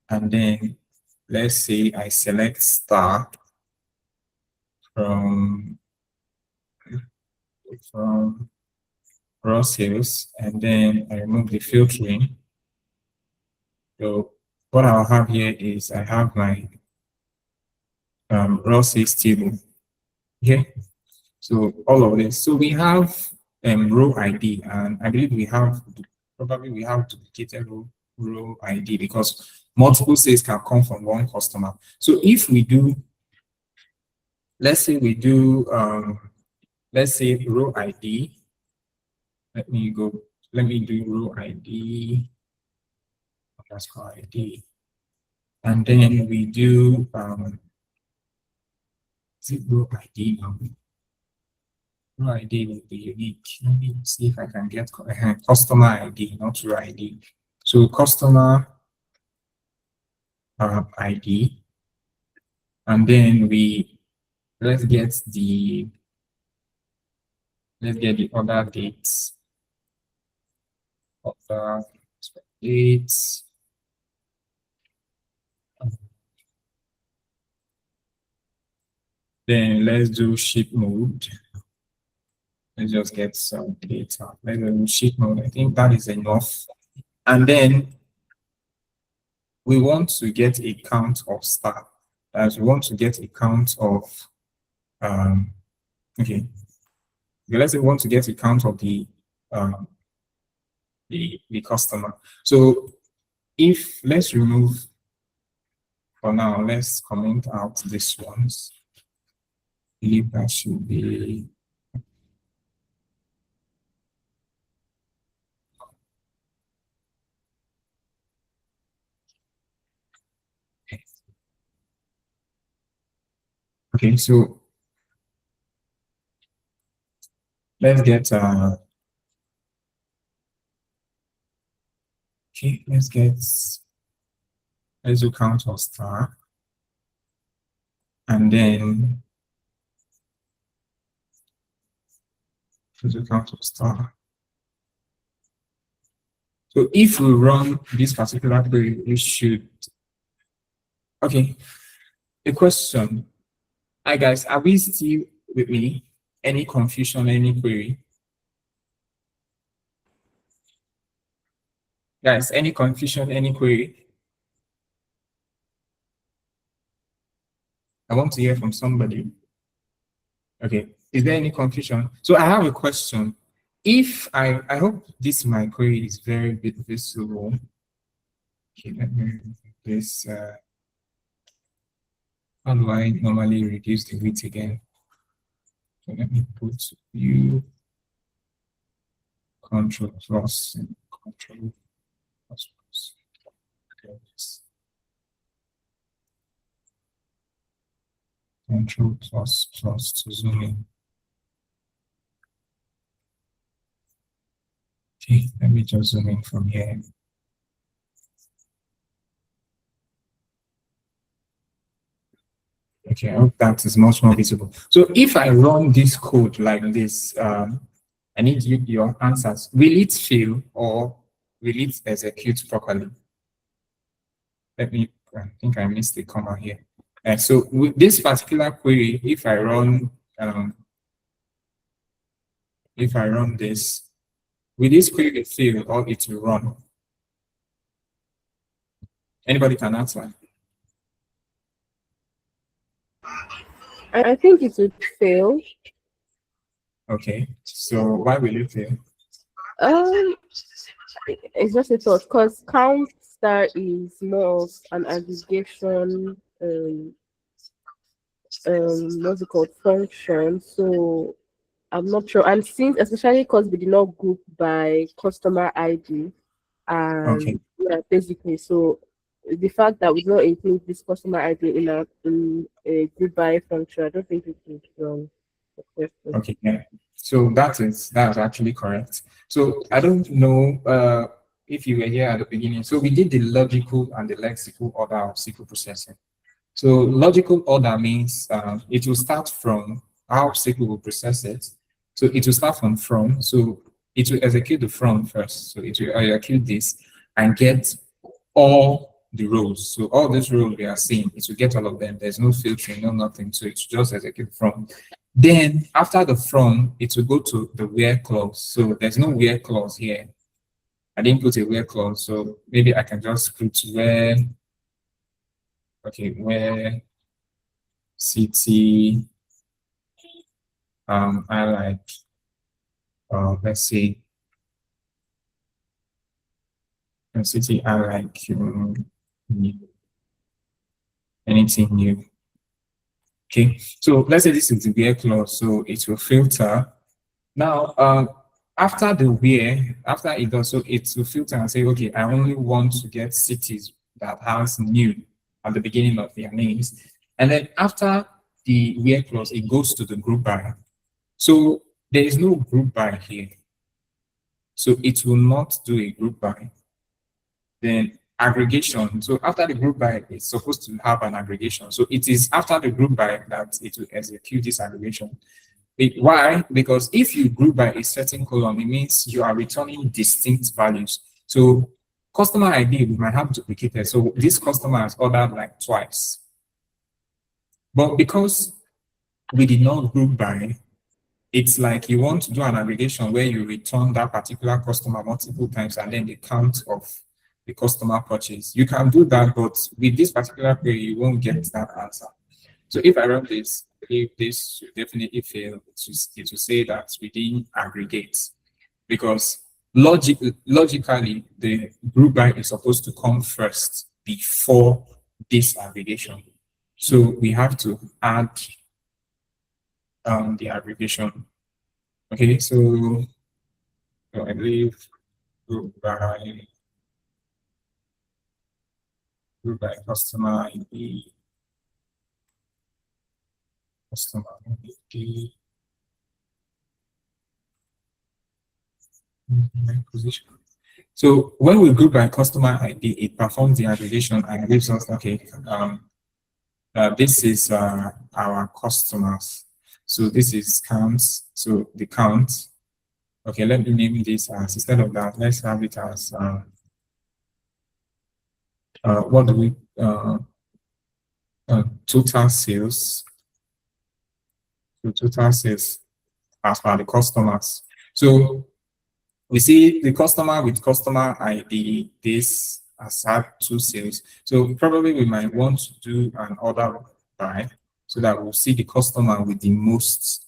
And then let's say I select star from raw sales, and then I remove the filtering. So what I'll have here is I have my raw sales table. Okay, so all of this. So we have row ID, and I believe we have duplicated row ID because multiple sales can come from one customer. So if we do, let's say we do let's say row ID. Let me do row ID underscore ID, and then we do row ID now. Row ID will be unique. Let me see if I can get customer ID, not row ID. So customer ID, and then let's get the other dates. It's then let's do ship mode. Let's just get some data. Let's do ship mode. I think that is enough. And then we want to get a count of staff. As we want to get a count of okay. Let's say we want to get a count of the customer. So if let's remove for now, let's comment out this ones. I believe that should be okay. So let's get okay, let's do count of star, and then let's do count of star. So if we run this particular query, we should okay. A question. Hi guys, are we still with me? Any confusion, any query? Guys, any confusion, any query? I want to hear from somebody. Okay, is there any confusion? So I have a question. If I hope this my query is very visible. Okay, let me remove this. How do I normally reduce the width again? So let me put view control plus and control plus. Okay, control plus to zoom in. Okay, let me just zoom in from here. Okay, I hope that is much more visible. So if I run this code like this, I need your answers. Will it fail or will it execute properly? Let me, I think I missed the comma here. So with this particular query, if I run this, will this query fail or it will run? Anybody can answer? I think it would fail. Okay, so why will it fail? It's just a thought because count star is more of an aggregation what's it called, function. So I'm not sure. And since especially because we did not group by customer ID and Okay. yeah, basically, so the fact that we don't include this customer ID in a group by function, I don't think it is wrong. Okay, yeah. So that's actually correct. So I don't know if you were here at the beginning. So we did the logical and the lexical order of SQL processing. So logical order means it will start from how SQL will process it. So it will start from. So it will execute the from first. So it will execute this and get all the rows. So all these rows we are seeing, it will get all of them. There's no filtering, no nothing. So it will just execute from. Then after the from, it will go to the where clause. So there's no where clause here. I didn't put a where clause, so maybe I can just put where. Okay, where CT I like let's see CT I like anything new. Okay, so let's say this is the where clause, so it will filter. Now after the where, after it does, so it will filter and say, okay, I only want to get cities that has new at the beginning of their names. And then after the where clause, it goes to the group by. So there is no group by here. So it will not do a group by. Then aggregation. So after the group by, it's supposed to have an aggregation. So it is after the group by that it will execute this aggregation. Why? Because if you group by a certain column, it means you are returning distinct values. So Customer ID, we might have duplicated. So this customer has ordered like twice. But because we did not group by, it's like you want to do an aggregation where you return that particular customer multiple times and then the count of the customer purchase. You can do that, but with this particular query, you won't get that answer. So if I run this, if this should definitely fail, it will say that we didn't aggregate, because logically, the group by is supposed to come first before this aggregation. So we have to add the aggregation. Okay, so I believe group by customer ID, customer ID, position. So when we group by customer ID, it performs the aggregation and gives us, okay, this is our customers. So this is counts. So the count. Okay, let me name this as, instead of that, let's have it as what do we total sales. So total sales as per the customers. So we see the customer with customer ID, this has had 2 sales. So probably we might want to do an order by, so that we'll see the customer with the most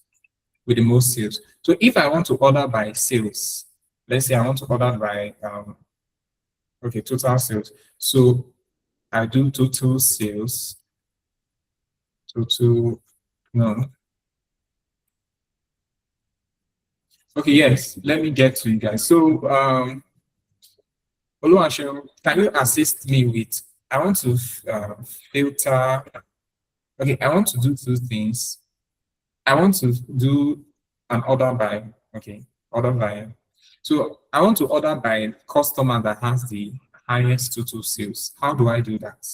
sales. So if I want to order by sales, let's say I want to order by okay, total sales. So I do total sales, no. Okay, yes, let me get to you guys. So Oluwaseun, can you assist me with, I want to filter, okay, I want to do 2 things. I want to do an order by, okay, order by. So I want to order by customer that has the highest total sales. How do I do that?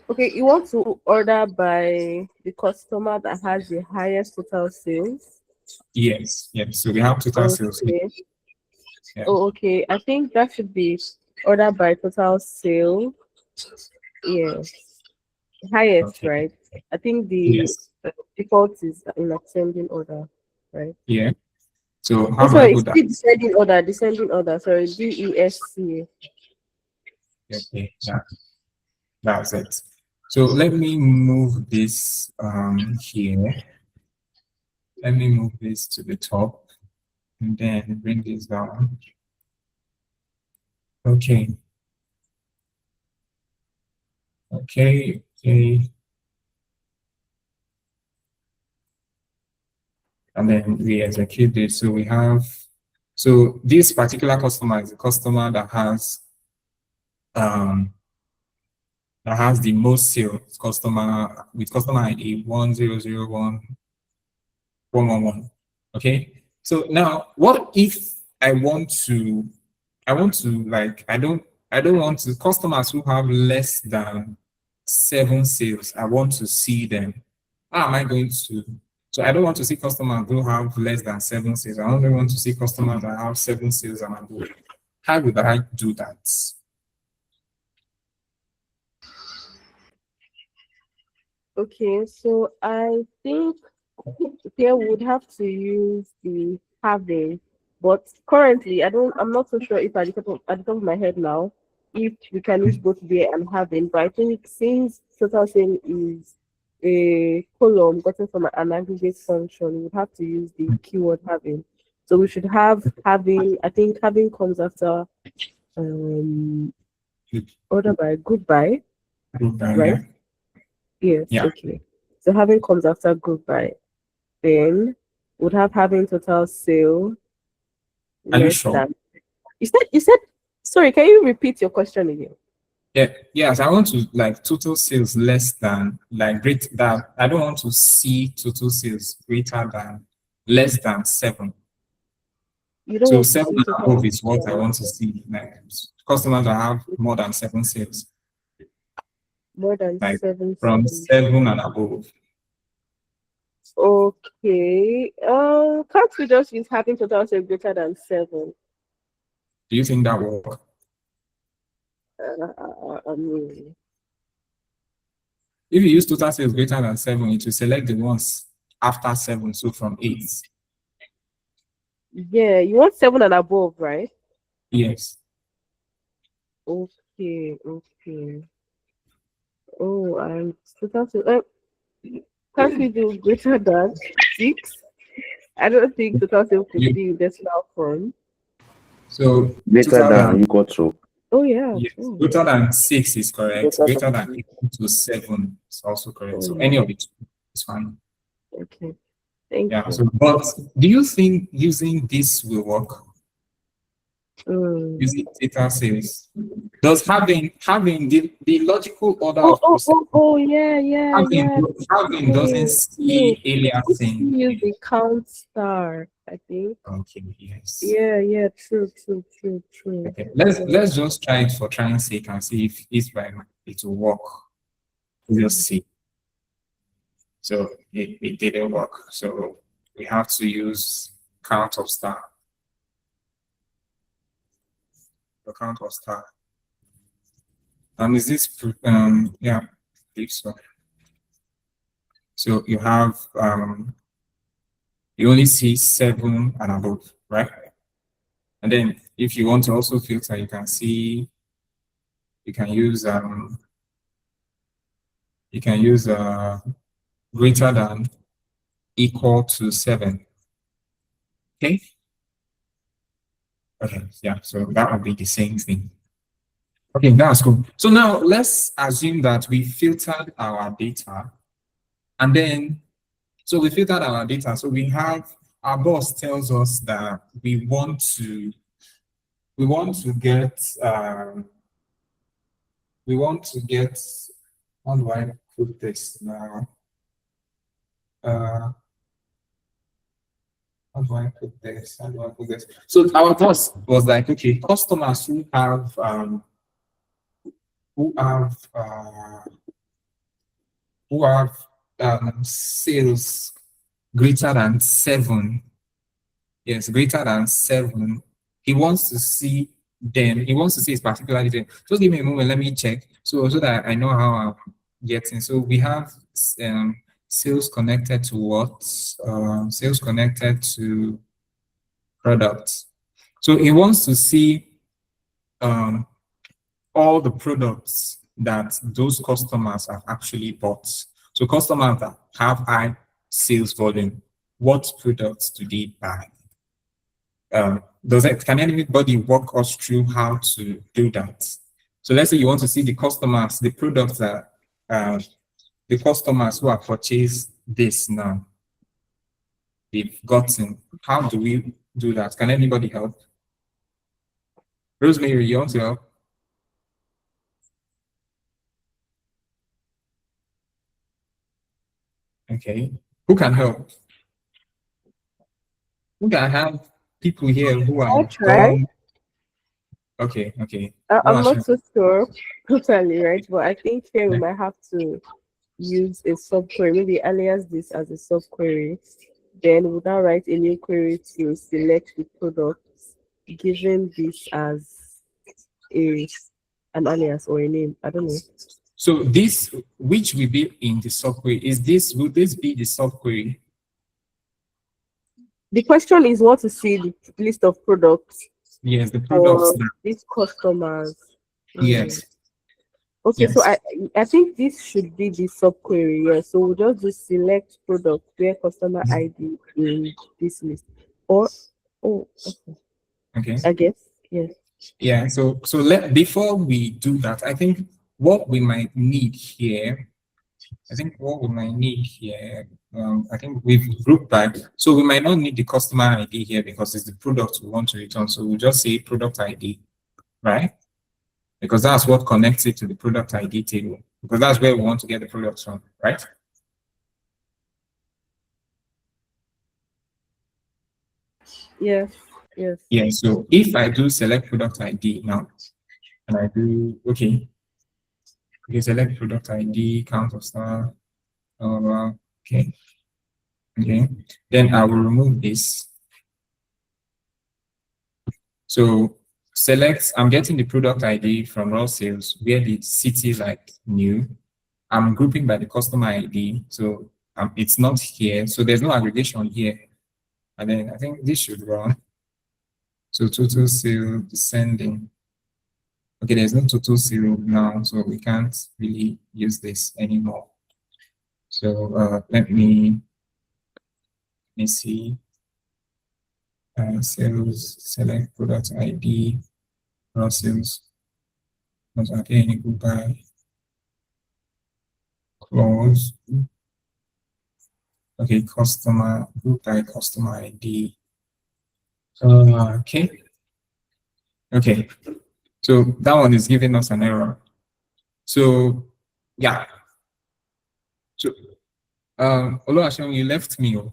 Okay, you want to order by the customer that has the highest total sales? Yes, yes. So we have total sales. Okay. Yeah. Oh, okay. I think that should be order by total sale. Yes. Highest, Okay. right? I think the Yes. default is in ascending order, right? Yeah. So how Oh, do I sorry, put it's that? still descending order. Sorry, DESC. Okay, yeah, that's it. So let me move this here. Let me move this to the top and then bring this down. Okay. Okay, okay. And then we execute this. So we have, so this particular customer is a customer that has the most sales, customer with customer ID 100111. Okay. So now what if I want to like, I don't want to, customers who have less than 7 sales, I want to see them. How am I going to, so I don't want to see customers who have less than 7 sales. I only want to see customers that have 7 sales and above. How would I do that? Okay, so I think they would have to use the having, but currently I'm not so sure if at the top of my head now, if we can use both there and having, but I think since total sale is a column gotten from an aggregate function, we would have to use the keyword having. So we should have having, I think having comes after order by group by, right? Yes, Yeah. okay. So having comes after group by. Then would have having total sale Are you less sure? than. You said sorry, can you repeat your question again? Yeah, yes, I want to like total sales less than, like great that I don't want to see total sales greater than, less than 7. You don't So want to 7 see and total above is what I sale want to see. Like customers that have more than 7 sales, more than like 7 from sales. 7 and above. Okay. Can't we just use having total sales greater than 7? Do you think that will work? I mean, If you use total sales greater than 7, it will select the ones after 7, so from 8. yeah, you want 7 and above, right? Yes. Okay, okay. Oh, and total sales. Can't we do greater than 6? I don't think total sales could You, be in decimal form. so Greater total than than, equal to. Oh, yeah. yes, Oh, greater than 6 is correct. Greater Greater than than equal to 7 is also correct. oh So yeah. any of it is fine. Okay. Thank Yeah. you. So, but do you think using this will work? Mm. Using data sales? Does having the logical order Oh, of oh, process, oh, oh, yeah, yeah, yeah. having doesn't True, true. see If aliasing? you use the count star, I think. Okay, yes. Yeah, yeah, true, true, true, true. Okay, Yeah. let's just try it for trying sake and see if it will work. We'll just see. So it didn't work. So we have to use count of star. The count of star. Is this yeah, I believe so. So you have you only see 7 and above, right? And then if you want to also filter, you can see you can use greater than equal to 7. Okay. Okay, yeah, so that would be the same thing. Okay, that's cool. So now let's assume that we filtered our data, and then so we filtered our data. So we have our boss tells us that we want to get how do I put this now? How do I put this? How do I put this? So our boss was like, okay, customers who have uh, who have sales greater than 7, yes, greater than 7, he wants to see them, he wants to see his particular detail. Just give me a moment, let me check so that I know how I'm getting. So we have sales connected to what? Sales connected to products. So he wants to see all the products that those customers have actually bought. So customers that have high sales volume, what products do they buy? Can anybody walk us through how to do that? So let's say you want to see the customers, the products that the customers who have purchased this now, they've gotten. How do we do that? Can anybody help? Rosemary, you want to help? Okay. Who can help? Who can have people here who I are try. Okay, okay. I'm Well, not so sure totally, right? But I think here we might have to use a subquery, maybe alias this as a subquery. Then we'll now write a new query to select the products, given this as a an alias or a name. I don't know. So this, which will be in the subquery, will this be the subquery? The question is what to see the list of products Yes, the products for that, these customers. yes, Okay, so yes. I think this should be the subquery. Yeah, so we'll just do select product where customer ID in this list. Or okay. Okay. I guess yes. Yeah, so before we do that, I think what we might need here, I think we've grouped by, so we might not need the customer ID here because it's the product we want to return. So we'll just say product ID, right? Because that's what connects it to the product ID table, because that's where we want to get the products from, right? Yes, yes. Yeah, so if I do select product ID now, and I do, okay, select product ID, count of star, okay. Okay, then I will remove this. So select, I'm getting the product ID from raw sales where the city like new. I'm grouping by the customer ID. So it's not here. So there's no aggregation here. And then I think this should run. So total sale descending. Okay, there's no total sale now, so we can't really use this anymore. So let me see. Sales, select product ID, raw sales. Was there any group by clause? Okay, customer, group by customer ID. Okay. Okay. So that one is giving us an error. So yeah. So Oluwaseun, you left me. I'm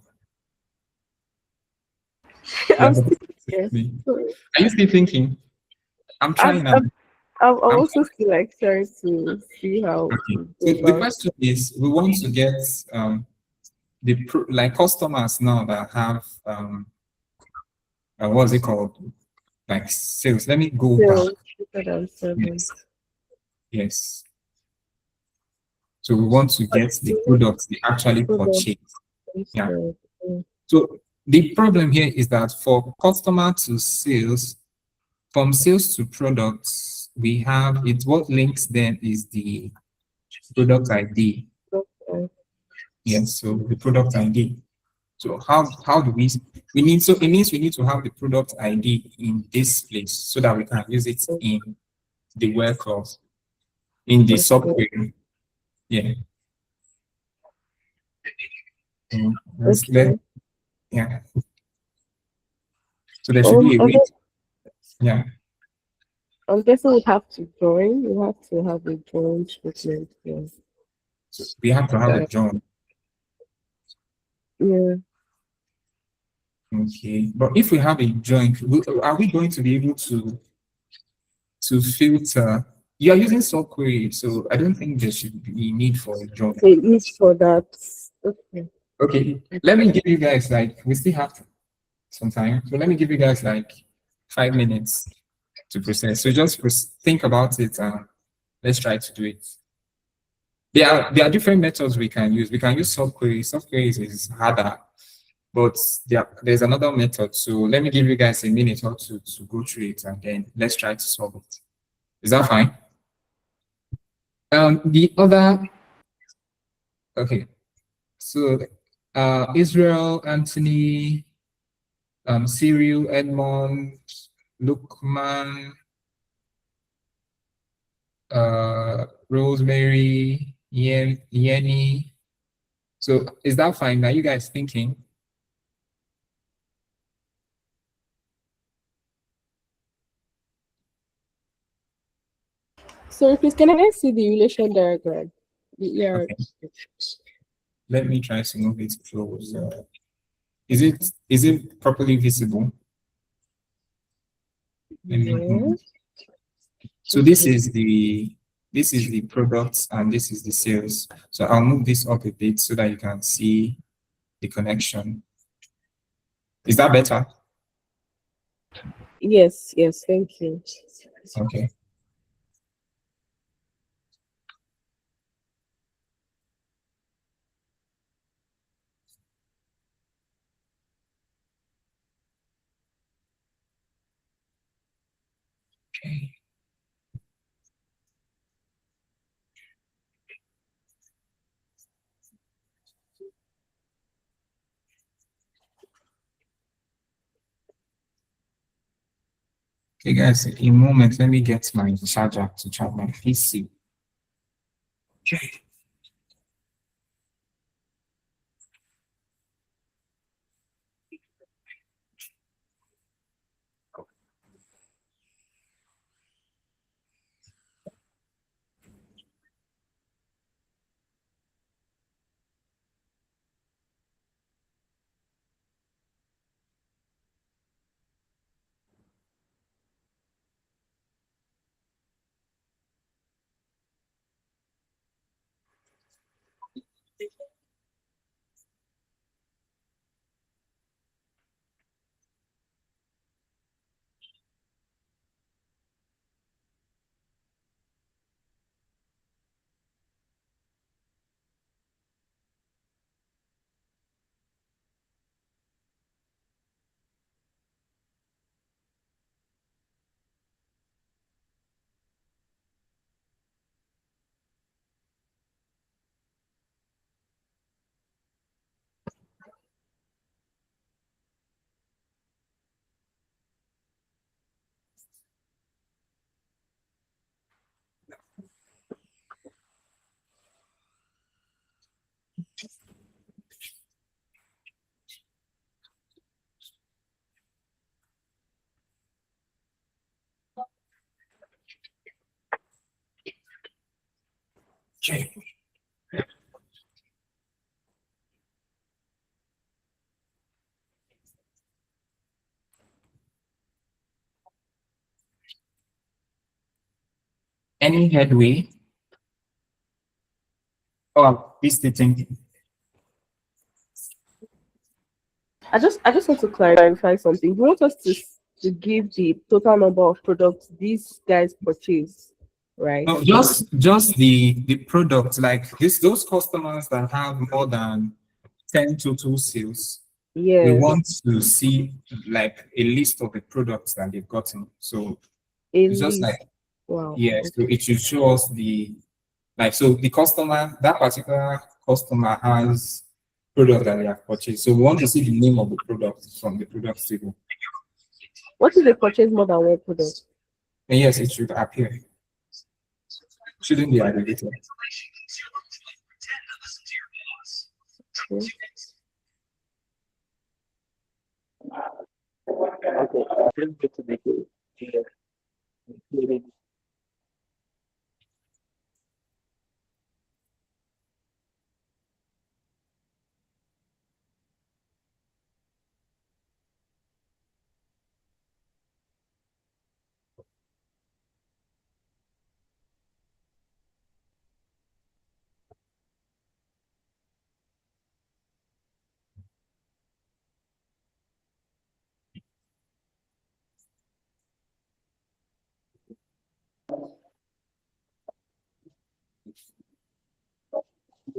Yeah. still here. Sorry. Are you still thinking? I'm trying now. I'm also still like trying to see how. Okay. So the question is, we want to get like customers now that have what's it called? Like sales. Let me go back. Yes. Yes. So we want to get the products they actually purchase. Yeah. So the problem here is that for customer to sales, from sales to products, we have it. What links them is the product ID. Yes. So the product ID. So how do we need, so it means we need to have the product ID in this place so that we can use it in the where clause, in the subquery. Yeah. Yeah. So there should be a way. Yeah. I'm guessing we have to join. We have to have a join statement here. So we have to have a join. Yeah. Okay. But if we have a join, are we going to be able to filter? You are using subquery, so I don't think there should be need for a join. A need for that. Okay. Okay. Let me give you guys like, we still have some time. So let me give you guys like 5 minutes to process. So just think about it and let's try to do it. There are different methods we can use. We can use subquery. Subqueries is harder, but there's another method. So let me give you guys a minute or two to go through it and then let's try to solve it. Is that fine? The other, okay. So Israel, Anthony, Cyril, Edmond, Lukman, Rosemary, Yenny. So is that fine? Are you guys thinking? So please, can I see the relation diagram? Yeah. Okay. Let me try to move it closer. Is it properly visible? So this is the products and this is the sales. So I'll move this up a bit so that you can see the connection. Is that better? Yes, thank you. Okay. Okay. Okay, guys, in a moment, let me get my charger to charge my PC. Okay. Okay. Any headway? Oh, this the thing. I just want to clarify something. You want us to give the total number of products these guys purchase, right? No, just the product, like those customers that have more than 10 total sales. We Yes, want to see like a list of the products that they've gotten. So a it's just list. like, Wow. yeah, so it should show us the, like, so the customer, that particular customer has product that they have purchased. So we want to see the name of the product from the product table. What if they purchase more than one product? And yes, it should appear. Shouldn't be aggregated. Okay. Okay, let's go to the case.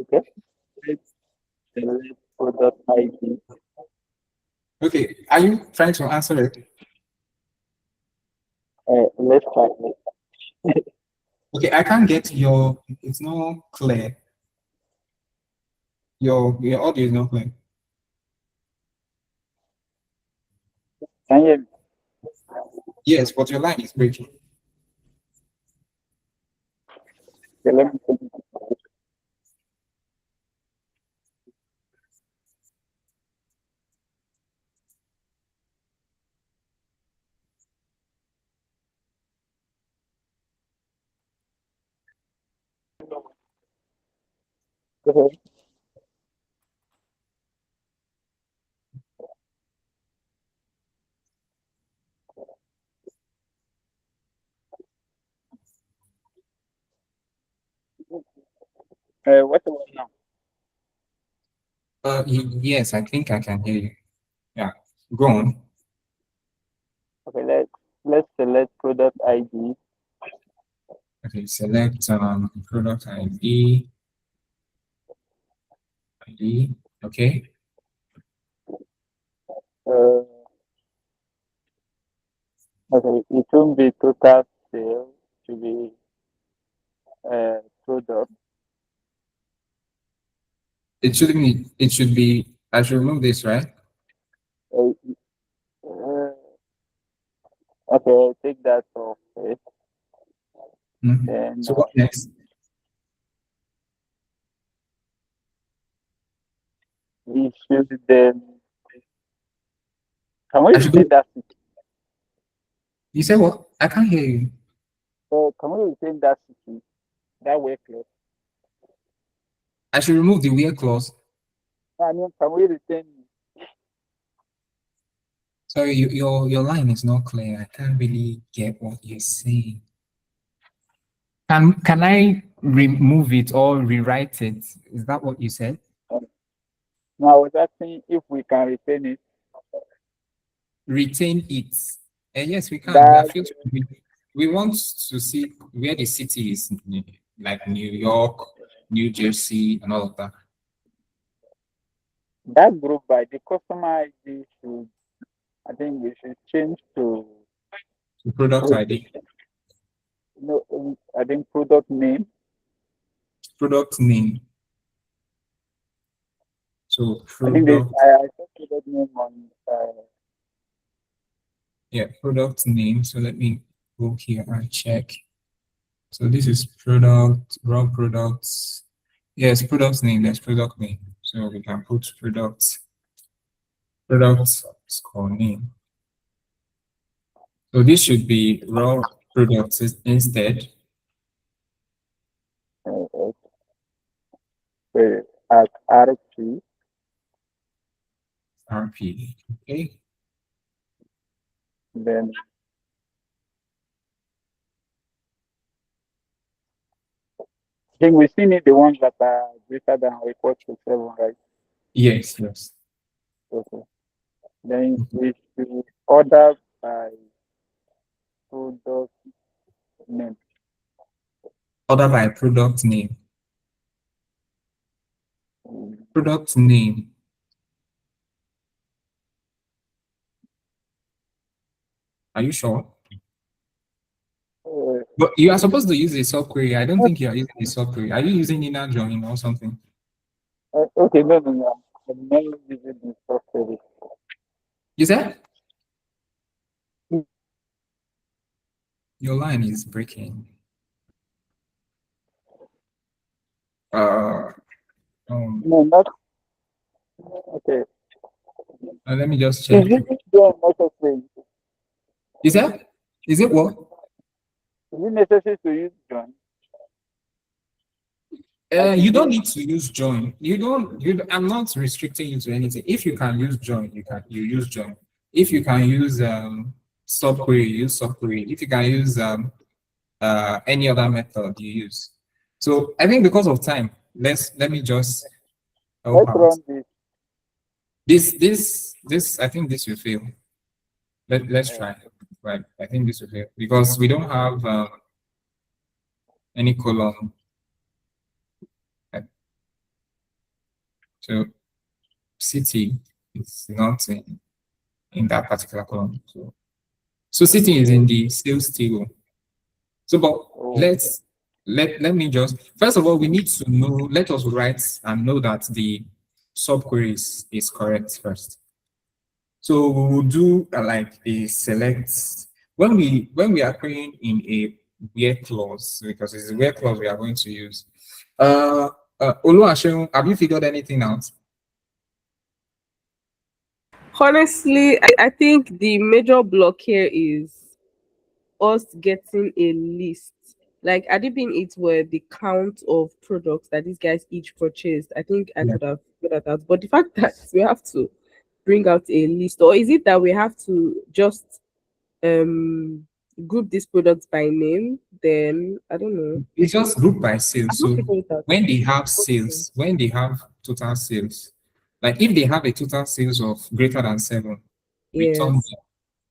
Okay, let's select product ID. Okay, are you trying to answer it? Let's try it. Okay, I can't get your, it's not clear. Your audio is not clear. Can you hear me? Yes, but your line is breaking. Okay, let me take it. Go ahead. What about now? Yes, I think I can hear you. Yeah, go on. Okay, let's select product ID. Okay, select product ID. ID. Okay. Uh, okay, it will be total sales to be product. It should be. It should be. I should remove this, right? Uh, uh, okay, I'll take that off. It. Mhm. Then So what next? we should then. Can we I should go. retain that city? You say what? I can't hear you. Can we retain that city? That way close. I should remove the where clause. I mean, can we retain? Sorry, your line is not clear. I can't really get what you're saying. Can I remove it or rewrite it? Is that what you said? Now, I was asking if we can retain it. Retain it. Yes, we can. That We want to see where the city is, like New York, New Jersey, and all of that. that group by the customer ID should. I think we should change to. The product ID, No, I think product name. product name. So I think they, product, I saw product name on. yeah, product name. So let me go here and check. So this is product, raw products. Yes, product name. That's product name. So we can put product score name. So this should be raw products instead. at RP. RP. Okay. Then I think we still need the ones that are greater than or equal to 7, right? Yes, yes. Okay. Then we should order by product name. Order by product name. Product name. Are you sure? But you are supposed to use a subquery. I don't think you are using a subquery. Are you using inner join or something? Okay, no. I'm not using the software. Is that? Your line is breaking. No, Um, not okay. let me just Is check. it join necessary? Is that? Is it what? Is it necessary to use join? You don't need to use join. I'm not restricting you to anything. If you can use join, you use join. If you can use subquery, use subquery. If you can use any other method, you use. So I think because of time, let me just help Let's out. run this. This I think this will fail. Let's try. Right. I think this will fail because we don't have any column. So city is not in that particular column. So city is in the sales table. So but let me just first of all we need to know, let us write and know that the subquery is correct first. So we will do like a select when we are querying in a where clause, because it's a where clause we are going to use. Oluwaseun, have you figured anything out? Honestly, I think the major block here is us getting a list. Like, had it been it were the count of products that these guys each purchased, I think I Yeah. could have figured that out. But the fact that we have to bring out a list, or is it that we have to just group these products by name? Then I don't know. It's just group by sales. I've not So figured it out. when they have Okay. sales, when they have total sales, like if they have a total sales of greater than 7, return Yes.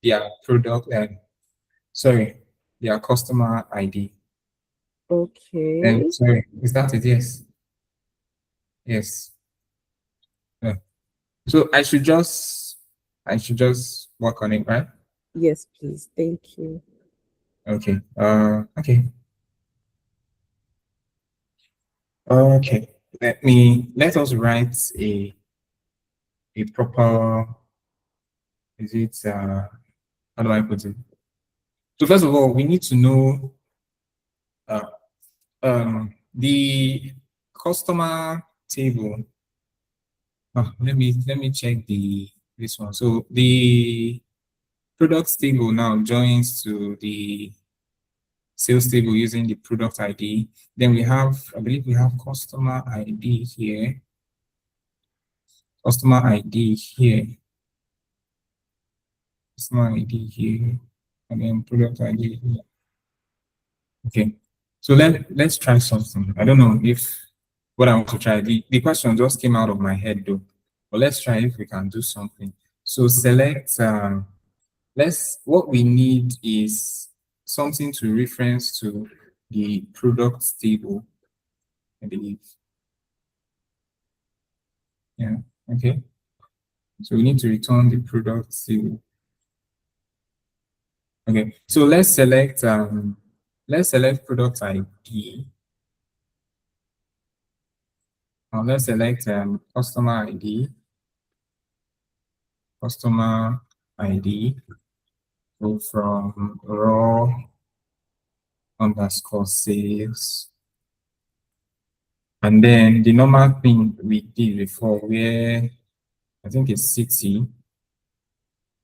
their product and sorry, their customer ID. Okay. And sorry, is that it? Yes. Yes. Yeah. So I should just work on it, right? Yes, please. Thank you. Okay. Okay. Okay. Let us write a proper, is it how do I put it? So first of all, we need to know the customer table. Let me check this one. So the products table now joins to the sales table using the product ID. Then we have, I believe we have customer ID here. Customer ID here. Customer ID here. And then product ID here. Okay. So let's try something. I don't know if what I want to try. The question just came out of my head though. But let's try if we can do something. So select what we need is something to reference to the products table, I believe. Yeah, okay. So we need to return the products table. Okay, so let's select product ID. Now let's select customer ID. Customer ID. Go from raw underscore sales. And then the normal thing we did before where I think it's city.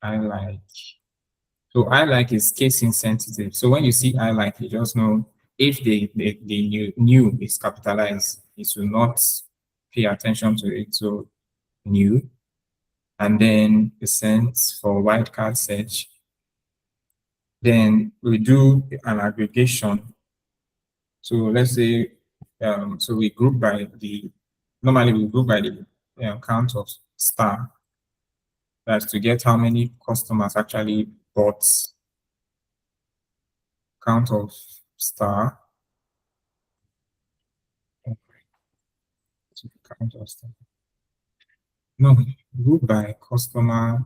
I like. So I like is case insensitive. So when you see I like, you just know if the new is capitalized, it will not pay attention to it. So new, and then percent for wildcard search. Then we do an aggregation. So let's say, so we group by normally we group by the count of star. That's to get how many customers actually bought, count of star. Count of star. No, group by customer,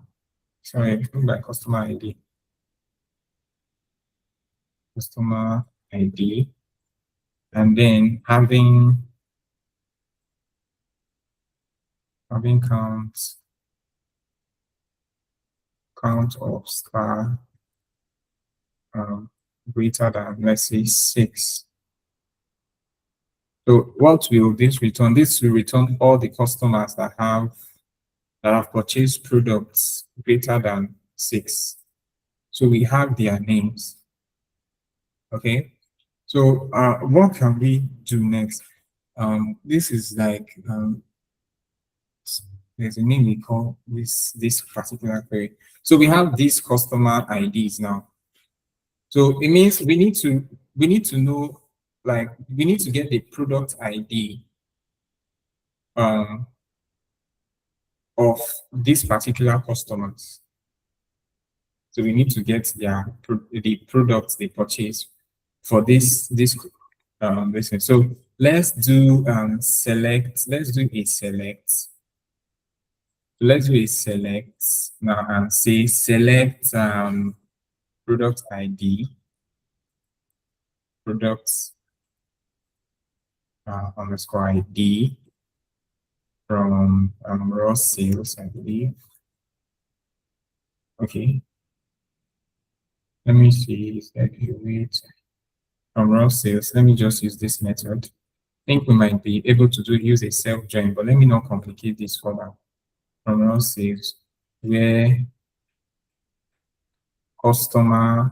sorry, group by customer ID. Customer ID. And then having count of star greater than, let's say, 6. So what will this return? This will return all the customers that have purchased products greater than 6. So we have their names. Okay. So what can we do next? This is like there's a name we call this particular query. So we have these customer IDs now. So it means we need to know, like, we need to get the product ID of these particular customers. So we need to get the products they purchase for this. So let's do select. Let's do a select. So let's do a select now and say select product ID, products underscore ID from raw sales, I believe. Okay. Let me see, is that a wait from raw sales? Let me just use this method. I think we might be able to use a self join, but let me not complicate this for now. From raw sales, where customer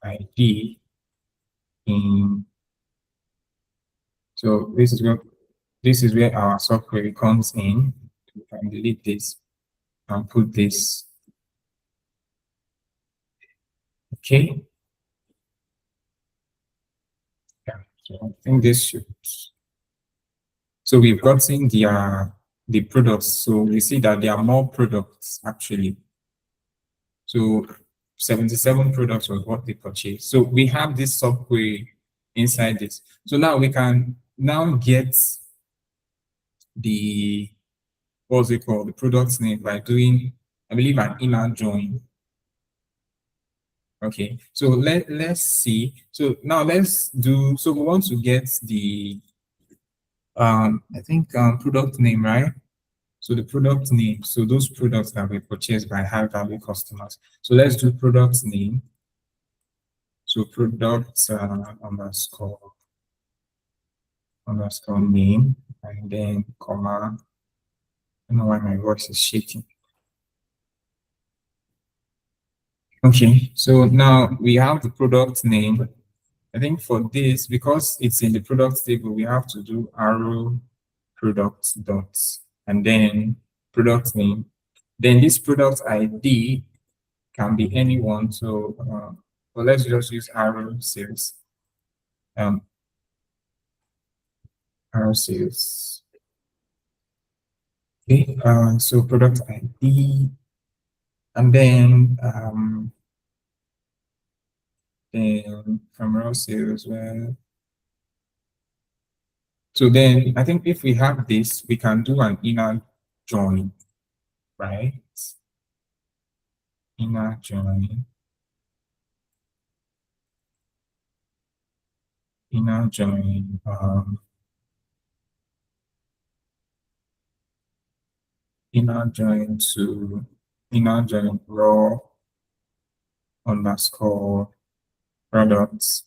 ID in. So this is where our subquery comes in. We can delete this and put this. Okay. Yeah, so I think this should. So we've gotten the products. So we see that there are more products actually. So 77 products was what they purchased. So we have this subquery inside this. So now we can now get the, what's it called, the product's name by doing, I believe, an inner join. Okay, so let's see. So now let's do, so we want to get the I think product name, right? So the product name, so those products that were purchased by high value customers. So let's do product name. So product underscore name, and then comma. I don't know why my voice is shaking. Okay, so now we have the product name. I think for this, because it's in the product table, we have to do arrow product dots and then product name. Then this product ID can be anyone. So, well, let's just use arrow sales. Arrow sales. Okay, so product ID, and then from raw sales, well. So then I think if we have this, we can do an inner join, right? Inner join. Inner join. Inner join raw underscore products.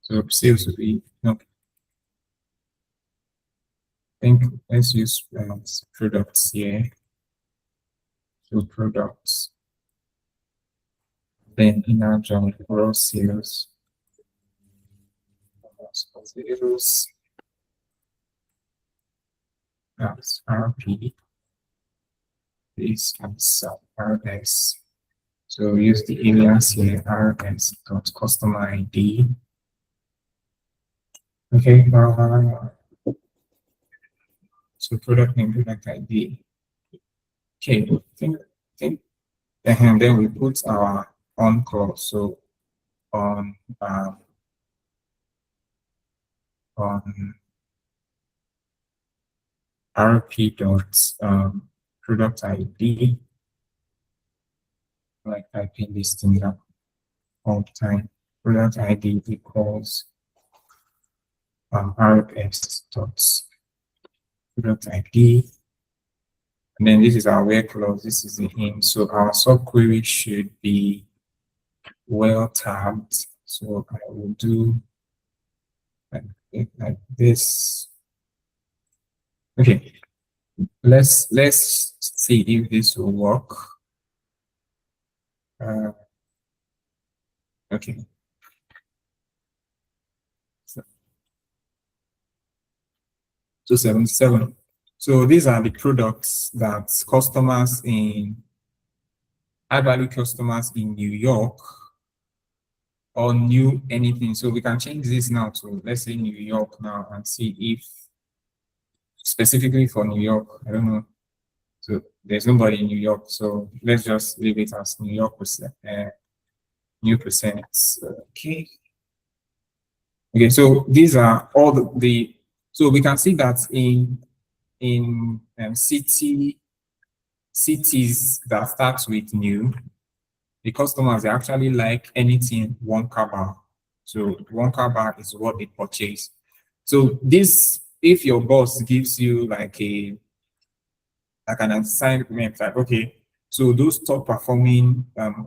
So sales will be, no. I think let's use products here. So products. Then inner join raw sales. zeros. That's RP. This is RS. So use the alias here, rs.customer ID. Okay, so product name, product ID. Okay, and then we put our on clause. So on RP dot product ID, like typing this thing up all the time. Product ID equals RS dot product ID. And then this is our where clause, this is the in. So our subquery should be well tabbed. So I will do like this. Okay, let's see if this will work. Okay. So 77. So these are the products that customers in high-value customers in New York or new anything. So we can change this now to, let's say, New York now and see if specifically for New York, I don't know. So there's nobody in New York. So let's just leave it as New York percent, new percents. Okay. Okay. So these are all the so we can see that in CTEs that starts with new, the customers, they actually like anything one bar. So one bar is what they purchase. So this, if your boss gives you like an assignment, like, okay, so those top performing,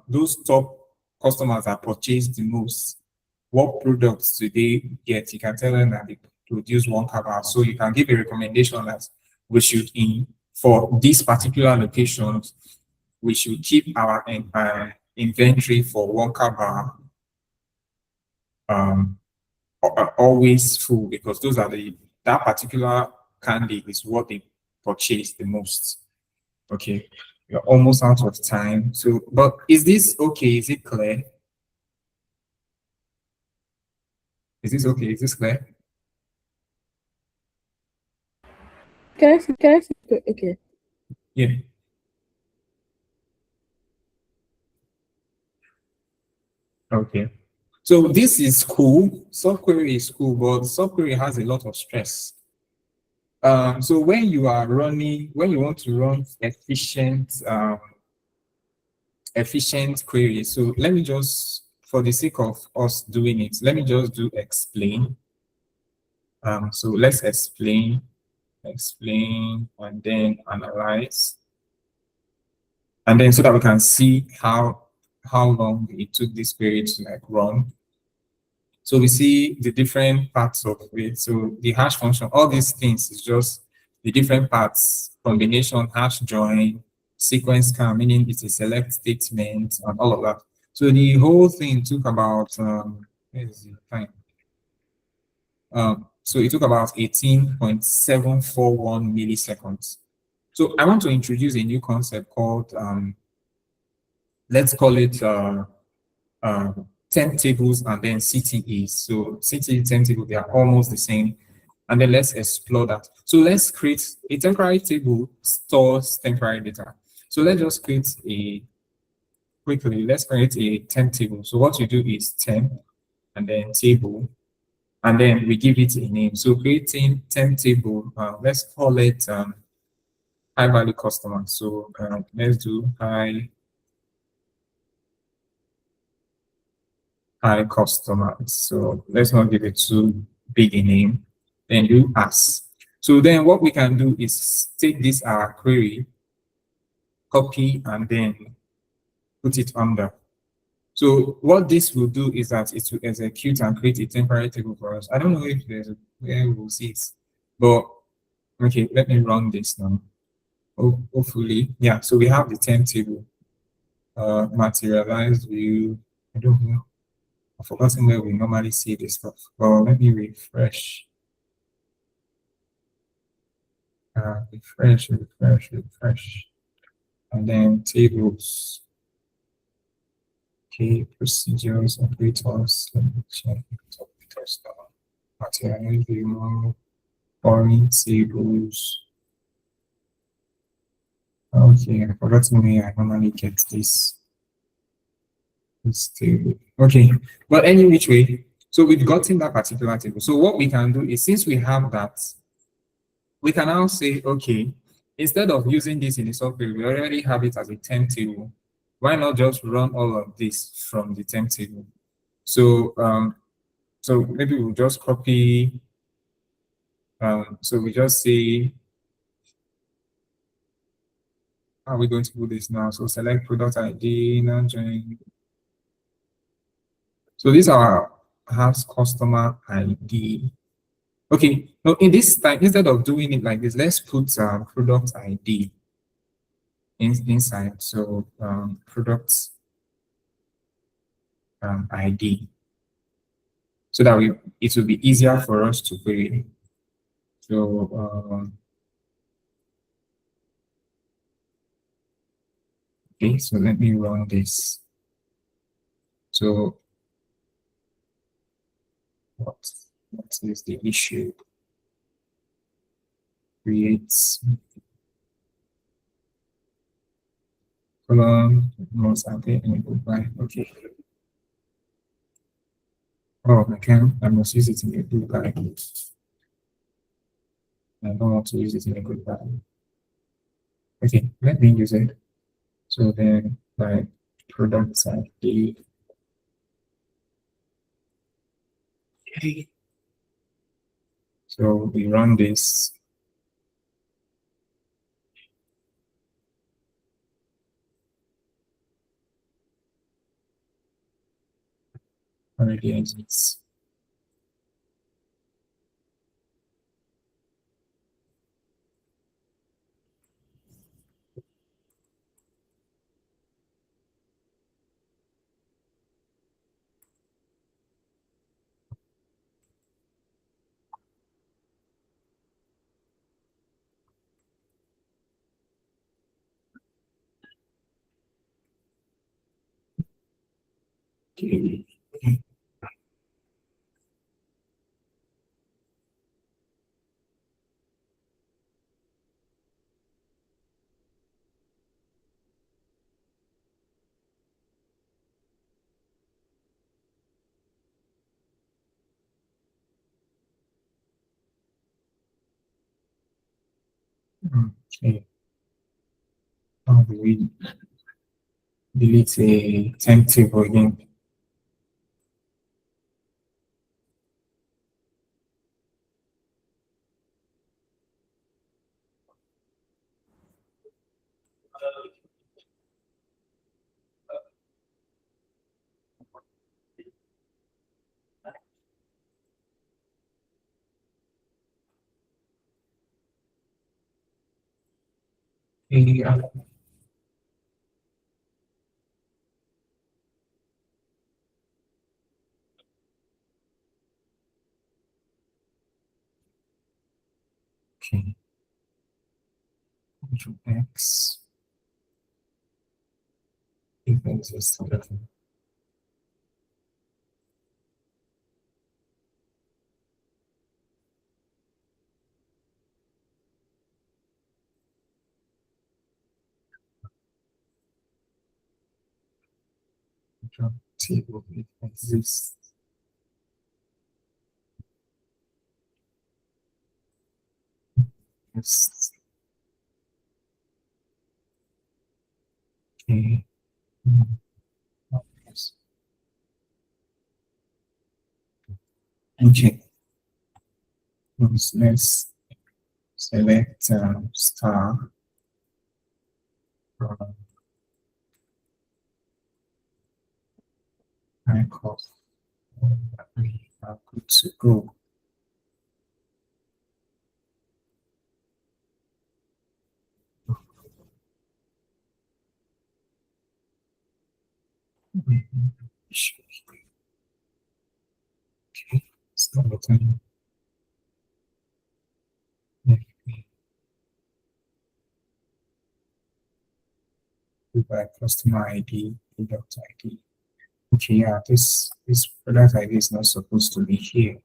those top customers that purchase the most, what products do they get? You can tell them that they produce one bar. So you can give a recommendation that we should, for these particular locations, we should keep our inventory for one bar always full, because those are that particular candy is what they purchase the most. Okay, you're almost out of time. So, but is this okay? Is it clear? Is this okay? Is this clear? Can I see? Okay. Yeah. Okay. So this is cool. Subquery is cool, but subquery has a lot of stress. So when you want to run efficient queries, so let me just, for the sake of us doing it, let me just do explain. So let's explain, and then analyze. And then so that we can see how long it took this query to like run. So we see the different parts of it. So the hash function, all these things is just the different parts: combination, hash join, sequence scan, meaning it's a select statement, and all of that. So the whole thing took about where is the time? So it took about 18.741 milliseconds. So I want to introduce a new concept called let's call it 10 tables and then CTEs. So CTE 10 tables, they are almost the same. And then let's explore that. So let's create a temporary table, stores temporary data. So let's just create let's create a 10 table. So what you do is 10 and then table, and then we give it a name. So creating 10 table, let's call it high value customer. So let's do high customers. So let's not give it too big a name. Then do as. So then what we can do is take this our query, copy, and then put it under. So what this will do is that it will execute and create a temporary table for us. I don't know if there's where we'll see it, but okay, let me run this now. Hopefully, yeah. So we have the 10 table, materialized view. I don't know. I've forgotten where we normally see this stuff. Well, let me refresh. Refresh. And then tables. Okay, procedures, operators. Let me check operators now. Material view, boring tables. Okay, I forgot where I normally get this table. Okay, but any which way, so we've gotten that particular table. So what we can do is, since we have that, we can now say, okay, instead of using this in the software, we already have it as a temp table. Why not just run all of this from the temp table? So so maybe we'll just copy. So we just say, how are we going to do this now? So select product ID, now join. So these are has customer ID. Okay, now in this time, instead of doing it like this, let's put product ID inside. So product ID, so that it will be easier for us to query. So okay, so let me run this. So what is the issue? Creates column, most are there enabled by, okay. Oh, I must use it in a group by. I don't want to use it in a group by. Okay, let me use it. So then by products ID. Okay. So we run this. Already exists. Okay. Okay. How do we delete a temp table again? Yeah. Okay. Control X. Equals this. Control table exists. Yes. Okay. Yes. Okay. Let's select star. Icon. We are good to go. all the time. By customer ID, product ID. Okay, yeah, this product ID is not supposed to be here.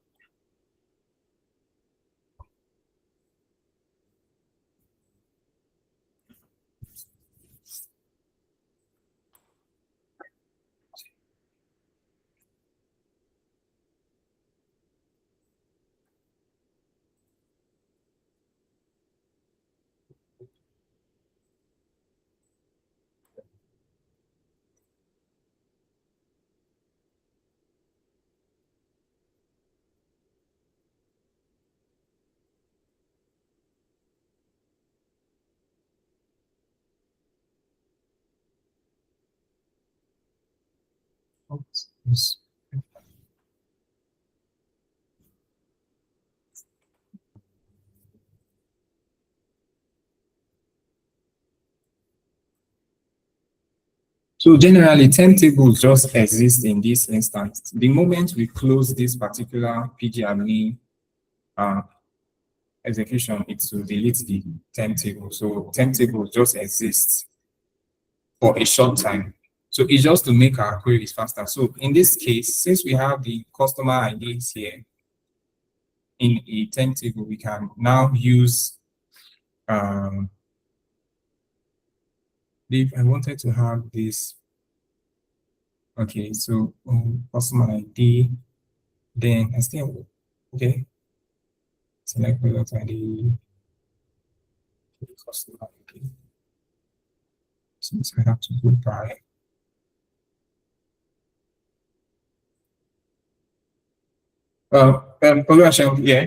Oops. So generally, 10 tables just exist in this instance. The moment we close this particular pgadmin execution, it will delete the 10 table. So 10 tables just exist for a short time. So it's just to make our queries faster. So in this case, since we have the customer IDs here in a 10 table, we can now use if I wanted to have this. Okay, so customer ID, then I still okay. Select product ID, customer ID. Since I have to go by yeah.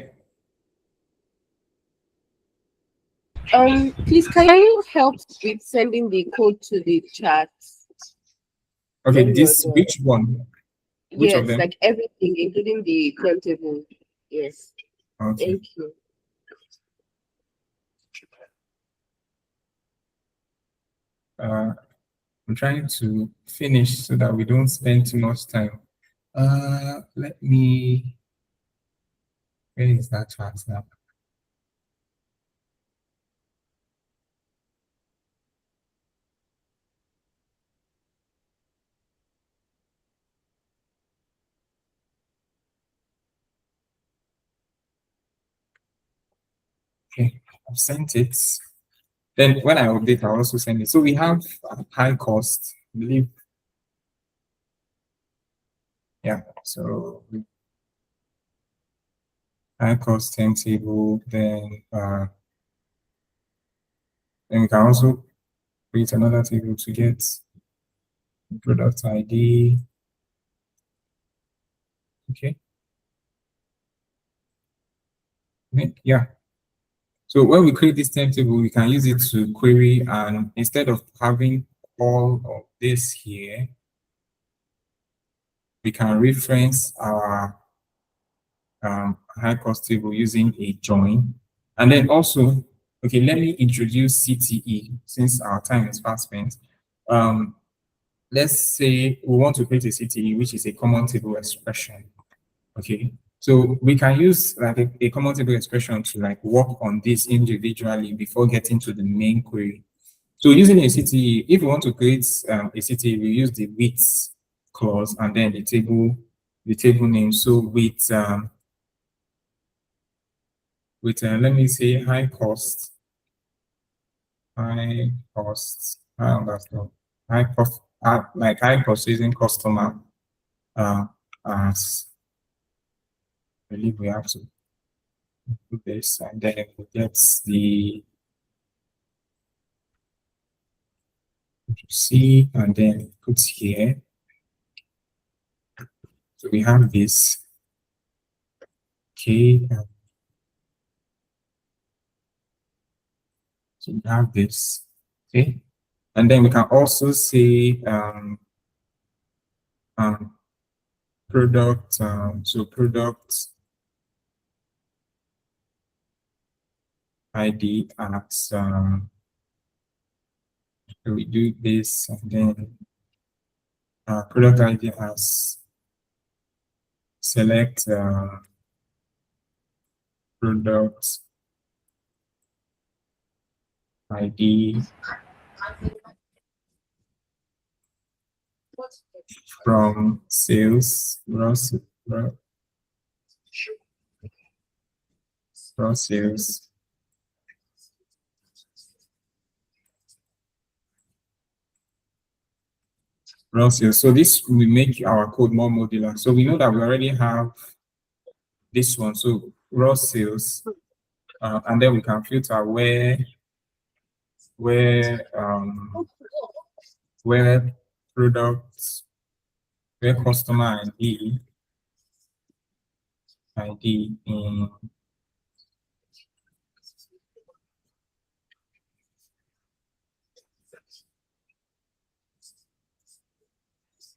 Please, can you help with sending the code to the chat? Okay, when this you're done? which one? Which of Yes, them? like everything, including the countable. Yes. Okay. Thank you. I'm trying to finish so that we don't spend too much time. Let me. Where is that chart now? Okay, I've sent it. Then when I update, I'll also send it. So we have high cost, I believe. Yeah, so high cost 10 table, then we can also create another table to get product ID. Okay. Yeah. So when we create this 10 table, we can use it to query, and instead of having all of this here, we can reference our high cost table using a join. And then also, okay, let me introduce CTE since our time is fast spent. Let's say we want to create a CTE, which is a common table expression. Okay, so we can use like a common table expression to like work on this individually before getting to the main query. So using a CTE, if we want to create a CTE, we use the width clause and then the table name. So with let me say high cost, high understand, like high purchasing customer, as I believe we have to do this, and then we get the C, and then put here. So we have this. Okay. So we have this. Okay. And then we can also say product, so product ID at so we do this, and then product ID as select product ID from sales, raw sales. Raw sales. So this will make our code more modular. So we know that we already have this one. So raw sales, and then we can filter where products, where customer ID in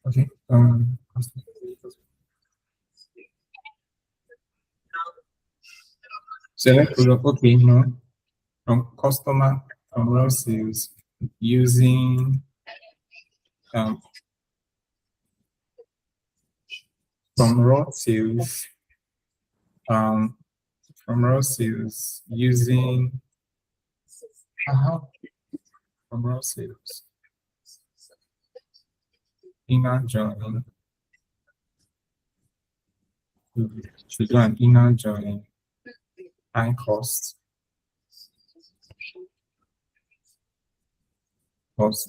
okay. Select product. Okay, no. From customer from raw sales using from raw sales using from raw sales inner join should do an inner join and cost.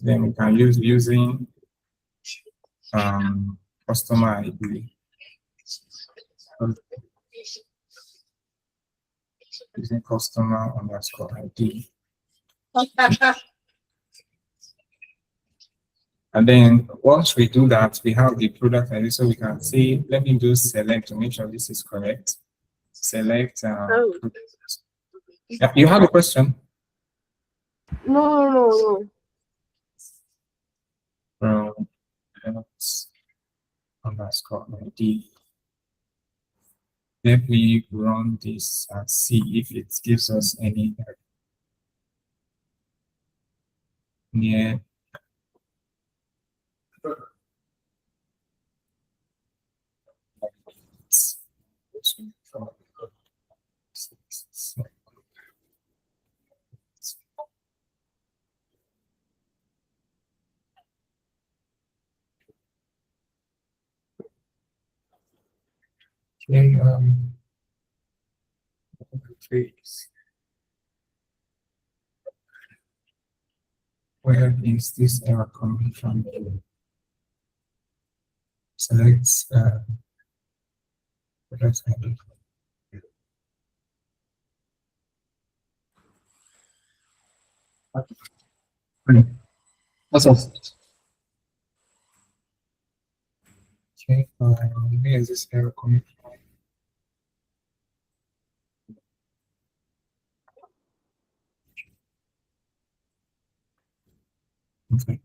Then we can use using customer ID. Using customer underscore ID. And then once we do that, we have the product ID. So we can see, let me do select to make sure this is correct. Select. Yeah, you have a question? No. From underscore ID. Let me run this and see if it gives us any error. Yeah. Okay, please. Where is this error coming from? Select product ID. What's up? Okay, where is this error coming from? Okay.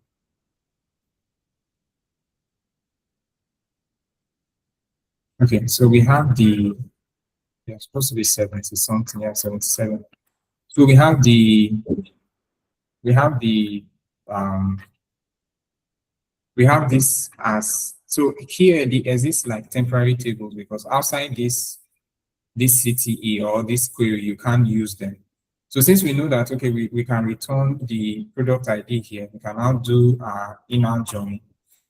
Okay, so we have the, it's supposed to be 70 something, yeah, 77. So we have the we have this as, so here the exists like temporary tables because outside this CTE or this query, you can't use them. So since we know that, okay, we can return the product ID here, we can now do our inner join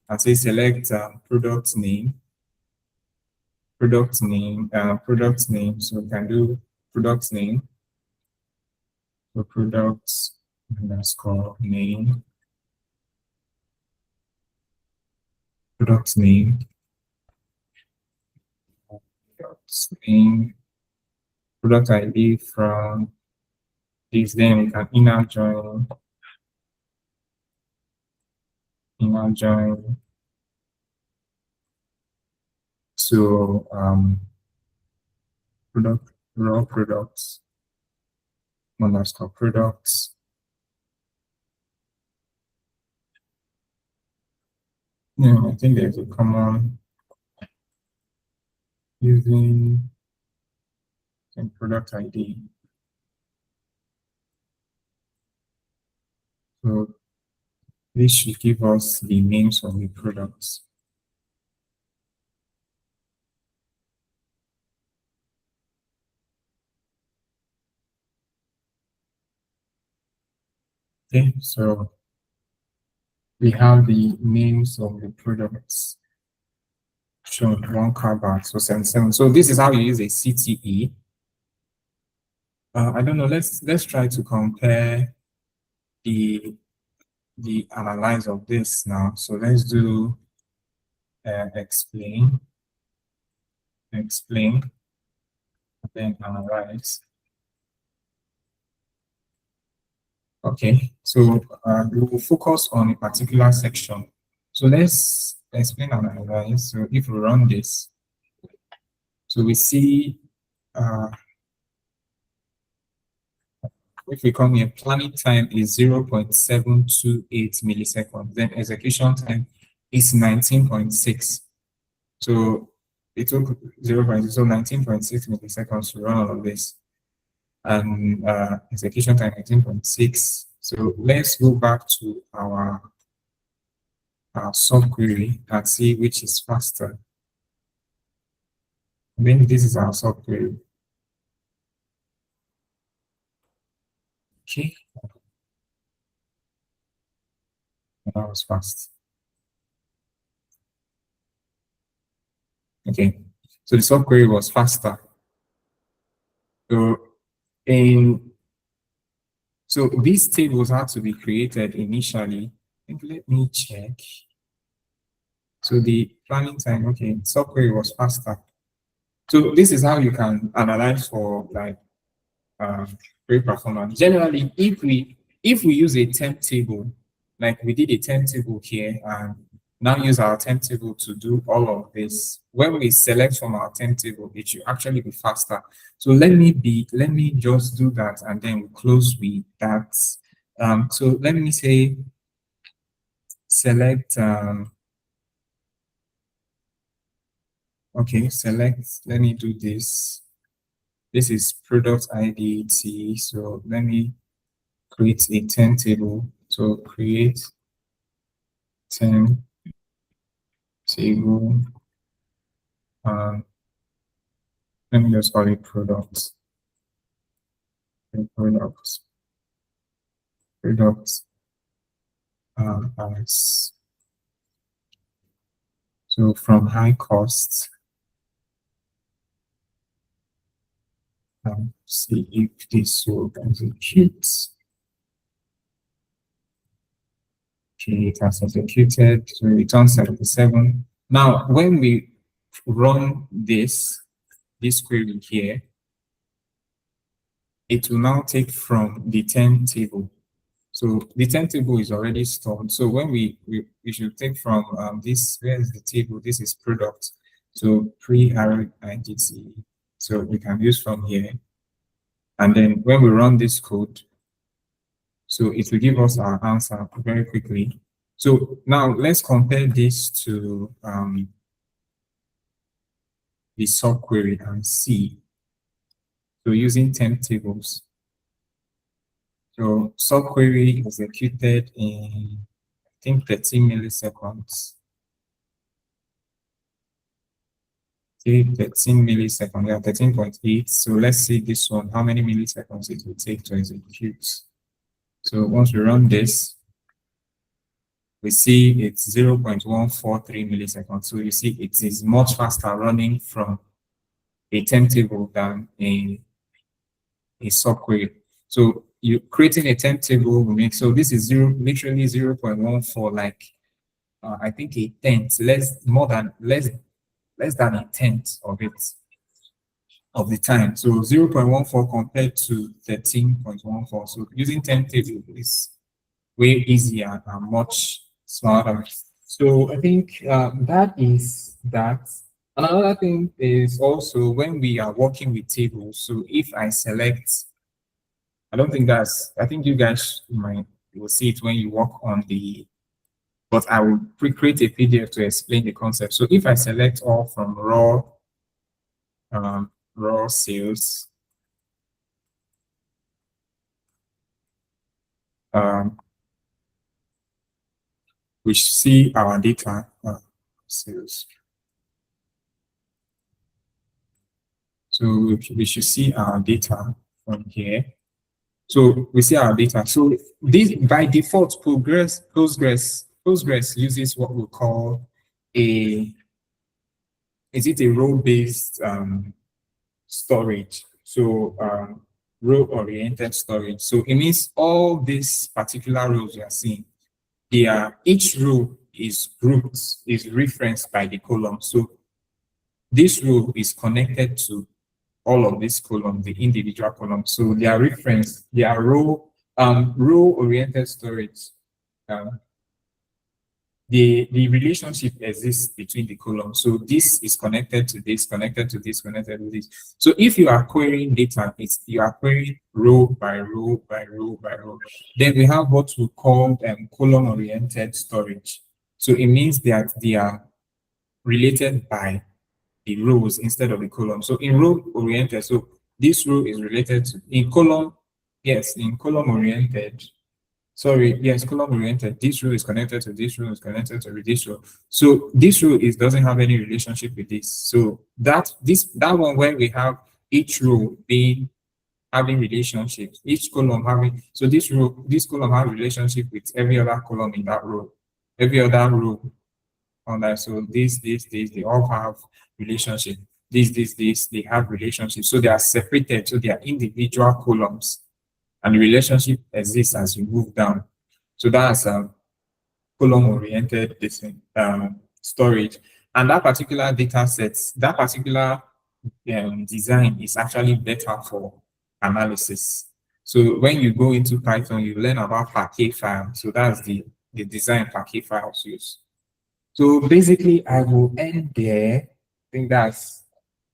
and say select product name. So we can do product name. So products underscore name. Product name. Product ID from this, then we can inner join. So raw products underscore products. Yeah, I think there's a common using product ID. So this should give us the names of the products. Okay, so we have the names of the products shown, one car bar, so 77. So this is how you use a CTE. I don't know, let's try to compare the analyze of this now. So let's do explain, then analyze. Okay, so we will focus on a particular section. So let's explain and analyze. So if we run this, so we see if we come here, planning time is 0.728 milliseconds, then execution time is 19.6. So it took 19.6 milliseconds to run all of this. And execution time 19.6. So let's go back to our subquery and see which is faster. Then this is our subquery. Okay. That was fast. Okay. So the subquery was faster. So these tables had to be created initially. Let me check. So the planning time, okay, subquery was faster. So this is how you can analyze for like query performance. Generally, if we use a temp table, like we did a temp table here, and now use our temp table to do all of this, when we select from our temp table, it should actually be faster. So let me just do that, and then we close with that. So let me say select okay, select, let me do this. This is product ID T. So let me create a temp table. So create temp table. Let me just call it products. Products. As so from high cost. See if this will execute. Okay, it has executed, so return 77. Now, when we run this query here, it will now take from the temp table. So the temp table is already stored. So when we should take from this, where is the table? This is product. So pre-identity. So we can use from here. And then when we run this code, so it will give us our answer very quickly. So now let's compare this to the subquery and see. So using temp tables. So subquery executed in, I think, 13 milliseconds. Okay, 13 milliseconds, yeah, 13.8. So let's see this one, how many milliseconds it will take to execute. So once we run this, we see it's 0.143 milliseconds. So you see it is much faster running from a temp table than a subquery. So you creating a temp table will make, so this is literally 0.14, like I think a tenth, less than a tenth of it, of the time. So 0.14 compared to 13.14. So using temp table is way easier and much smarter. So I think that is that. Another thing is also when we are working with tables. So if I select, I don't think I think you guys will see it when you work on the, but I will create a PDF to explain the concept. So if I select all from raw sales, we see our data sales. So we should see our data from here. So we see our data. So this by default, Postgres uses what we call a row-based storage? So row-oriented storage. So it means all these particular rows you are seeing, each row is grouped, is referenced by the column. So this row is connected to all of these columns, the individual columns. So they are referenced, they are row-oriented storage. The relationship exists between the columns. So this is connected to this, connected to this, connected to this. So if you are querying data, you are querying row by row by row by row. Then we have what we call column-oriented storage. So it means that they are related by the rows instead of the column. So in row-oriented, so this row is related to, in column-oriented, column-oriented, this row is connected to this row, is connected to this row. So this row doesn't have any relationship with this. So that one where we have each row having relationships, each column having, so this column have relationship with every other column in that row, every other row on that. So this, they all have relationship. This, they have relationship. So they are separated, so they are individual columns. And the relationship exists as you move down. So that's column-oriented storage. And that particular data set, that particular design is actually better for analysis. So when you go into Python, you learn about parquet file. So that's the design parquet files use. So basically, I will end there. I think that's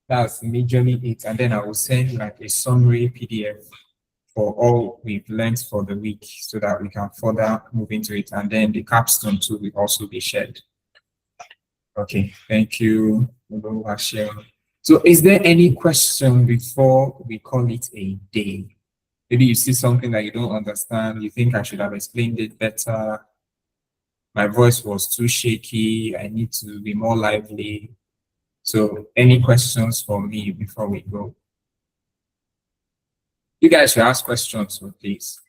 majorly it. And then I will send like a summary PDF for all we've learned for the week so that we can further move into it. And then the capstone too will also be shared. Okay, thank you. So is there any question before we call it a day? Maybe you see something that you don't understand, you think I should have explained it better. My voice was too shaky, I need to be more lively. So any questions for me before we go? You guys should ask questions, so please.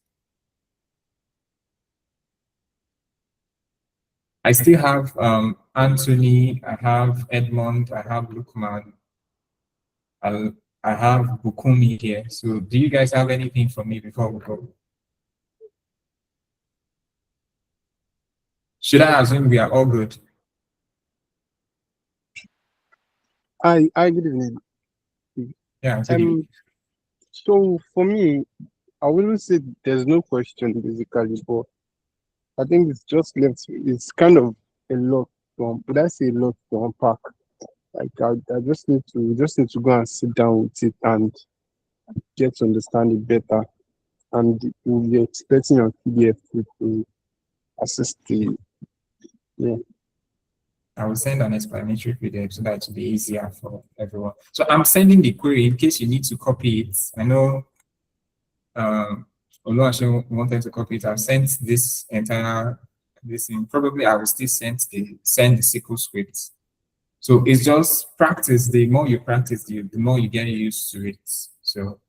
I still have Anthony, I have Edmond, I have Lukman, I have Bukumi here. So do you guys have anything for me before we go? Should I assume we are all good? Hi, good evening. Yeah. Good evening. So for me, I wouldn't say there's no question basically, but I think it's just left. It's kind of a lot would I say a lot to unpack. Like I just need to go and sit down with it and get to understand it better. And we'll be expecting your PDF to assist the I will send an explanatory PDF so that it will be easier for everyone. So I'm sending the query in case you need to copy it. I know Oluwaseun wanted to copy it. I've sent this entire thing. Probably I will still send the SQL script. So it's just practice. The more you practice, the more you get used to it. So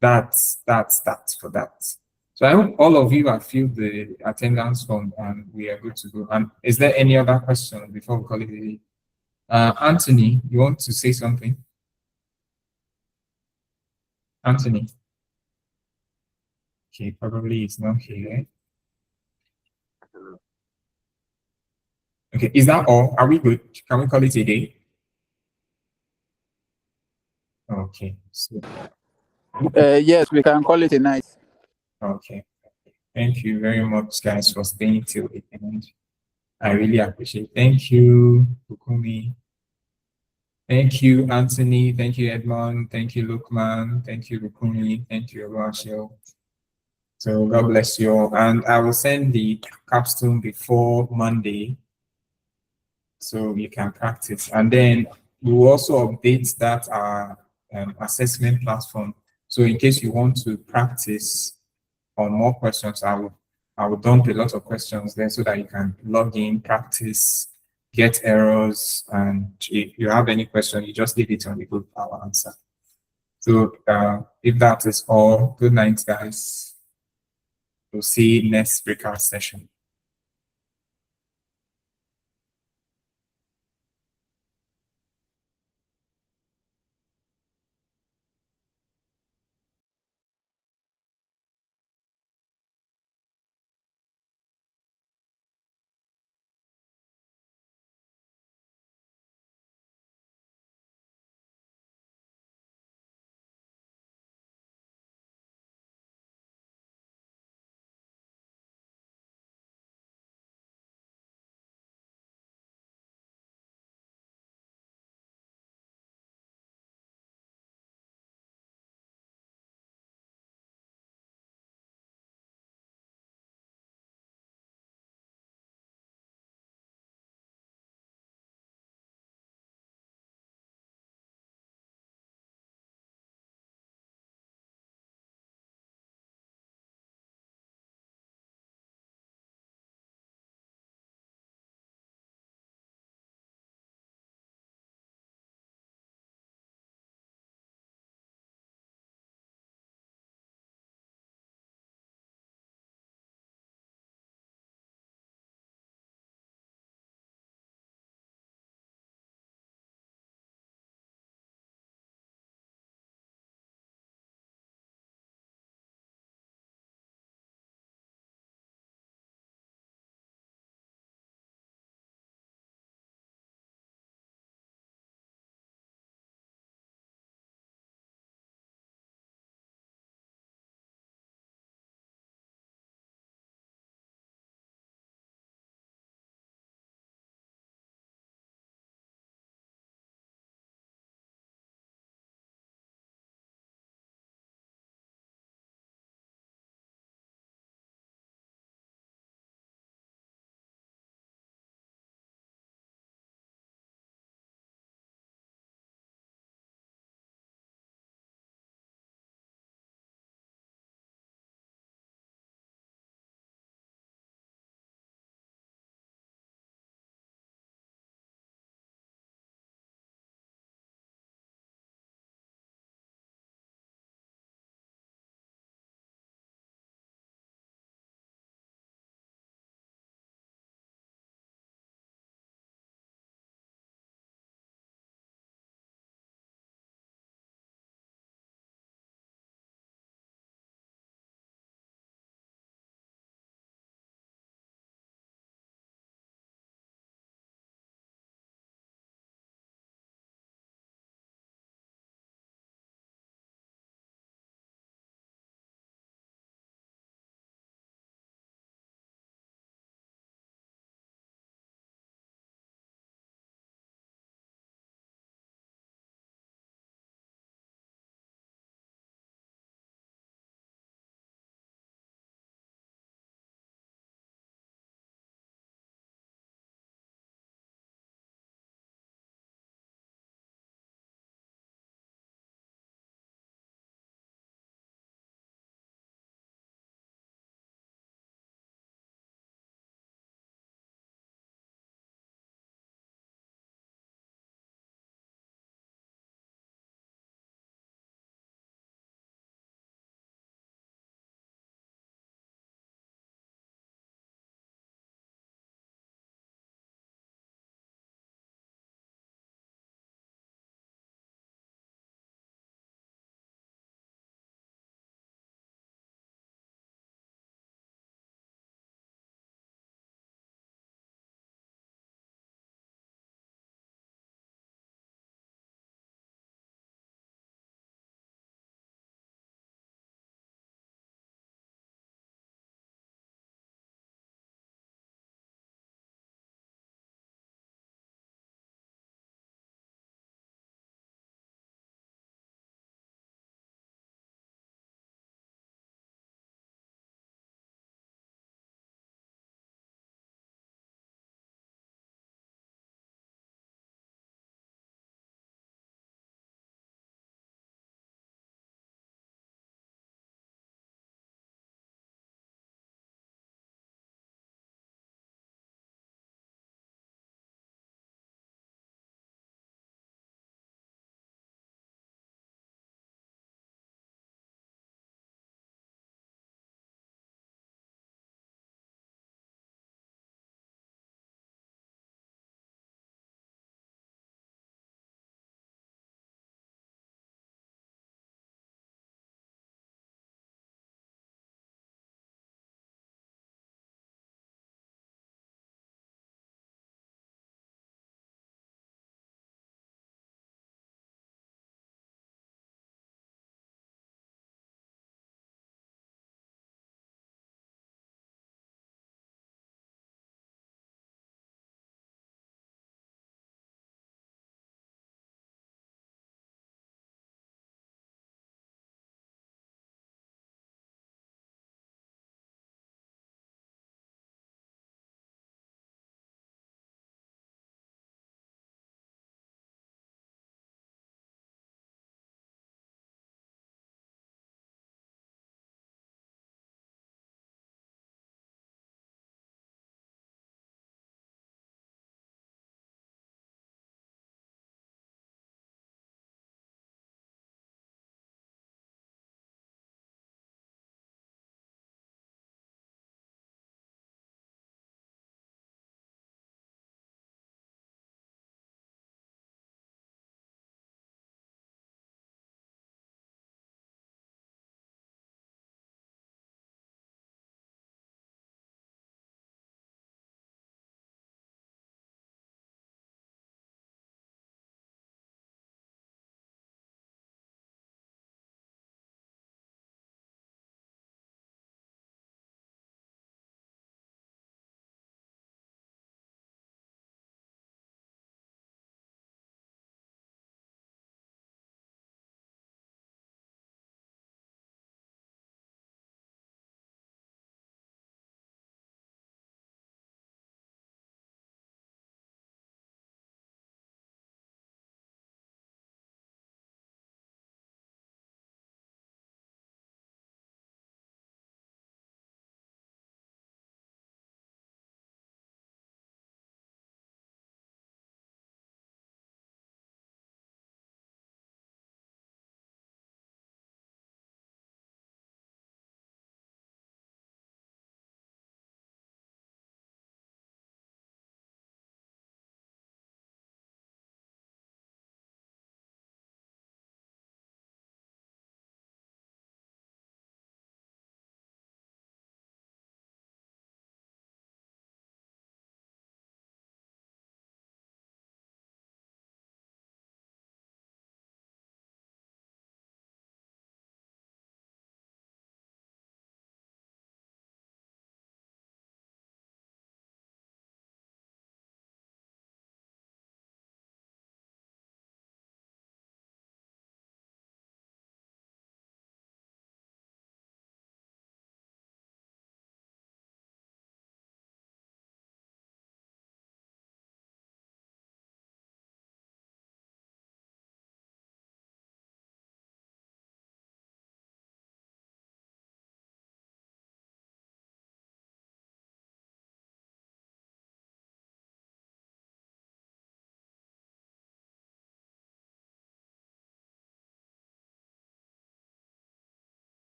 that's for that. So I hope all of you have filled the attendance form and we are good to go. And is there any other question before we call it a day? Anthony, you want to say something? Anthony. Okay, probably it's not here. Okay, is that all? Are we good? Can we call it a day? Okay. So, yes, we can call it a night. okay. Thank you very much, guys, for staying till the end. I really appreciate it. Thank you, Bukumi. Thank you, Anthony. Thank you, Edmond. Thank you, Lukman. Thank you, Bukumi. Thank you, Rachel. So God bless you all. And I will send the capstone before Monday so you can practice. And then we will also update that assessment platform. So in case you want to practice on more questions, I will dump a lot of questions there so that you can log in, practice, get errors, and if you have any question, you just leave it on the group, I'll answer. So if that is all, good night, guys. We'll see you next breakout session.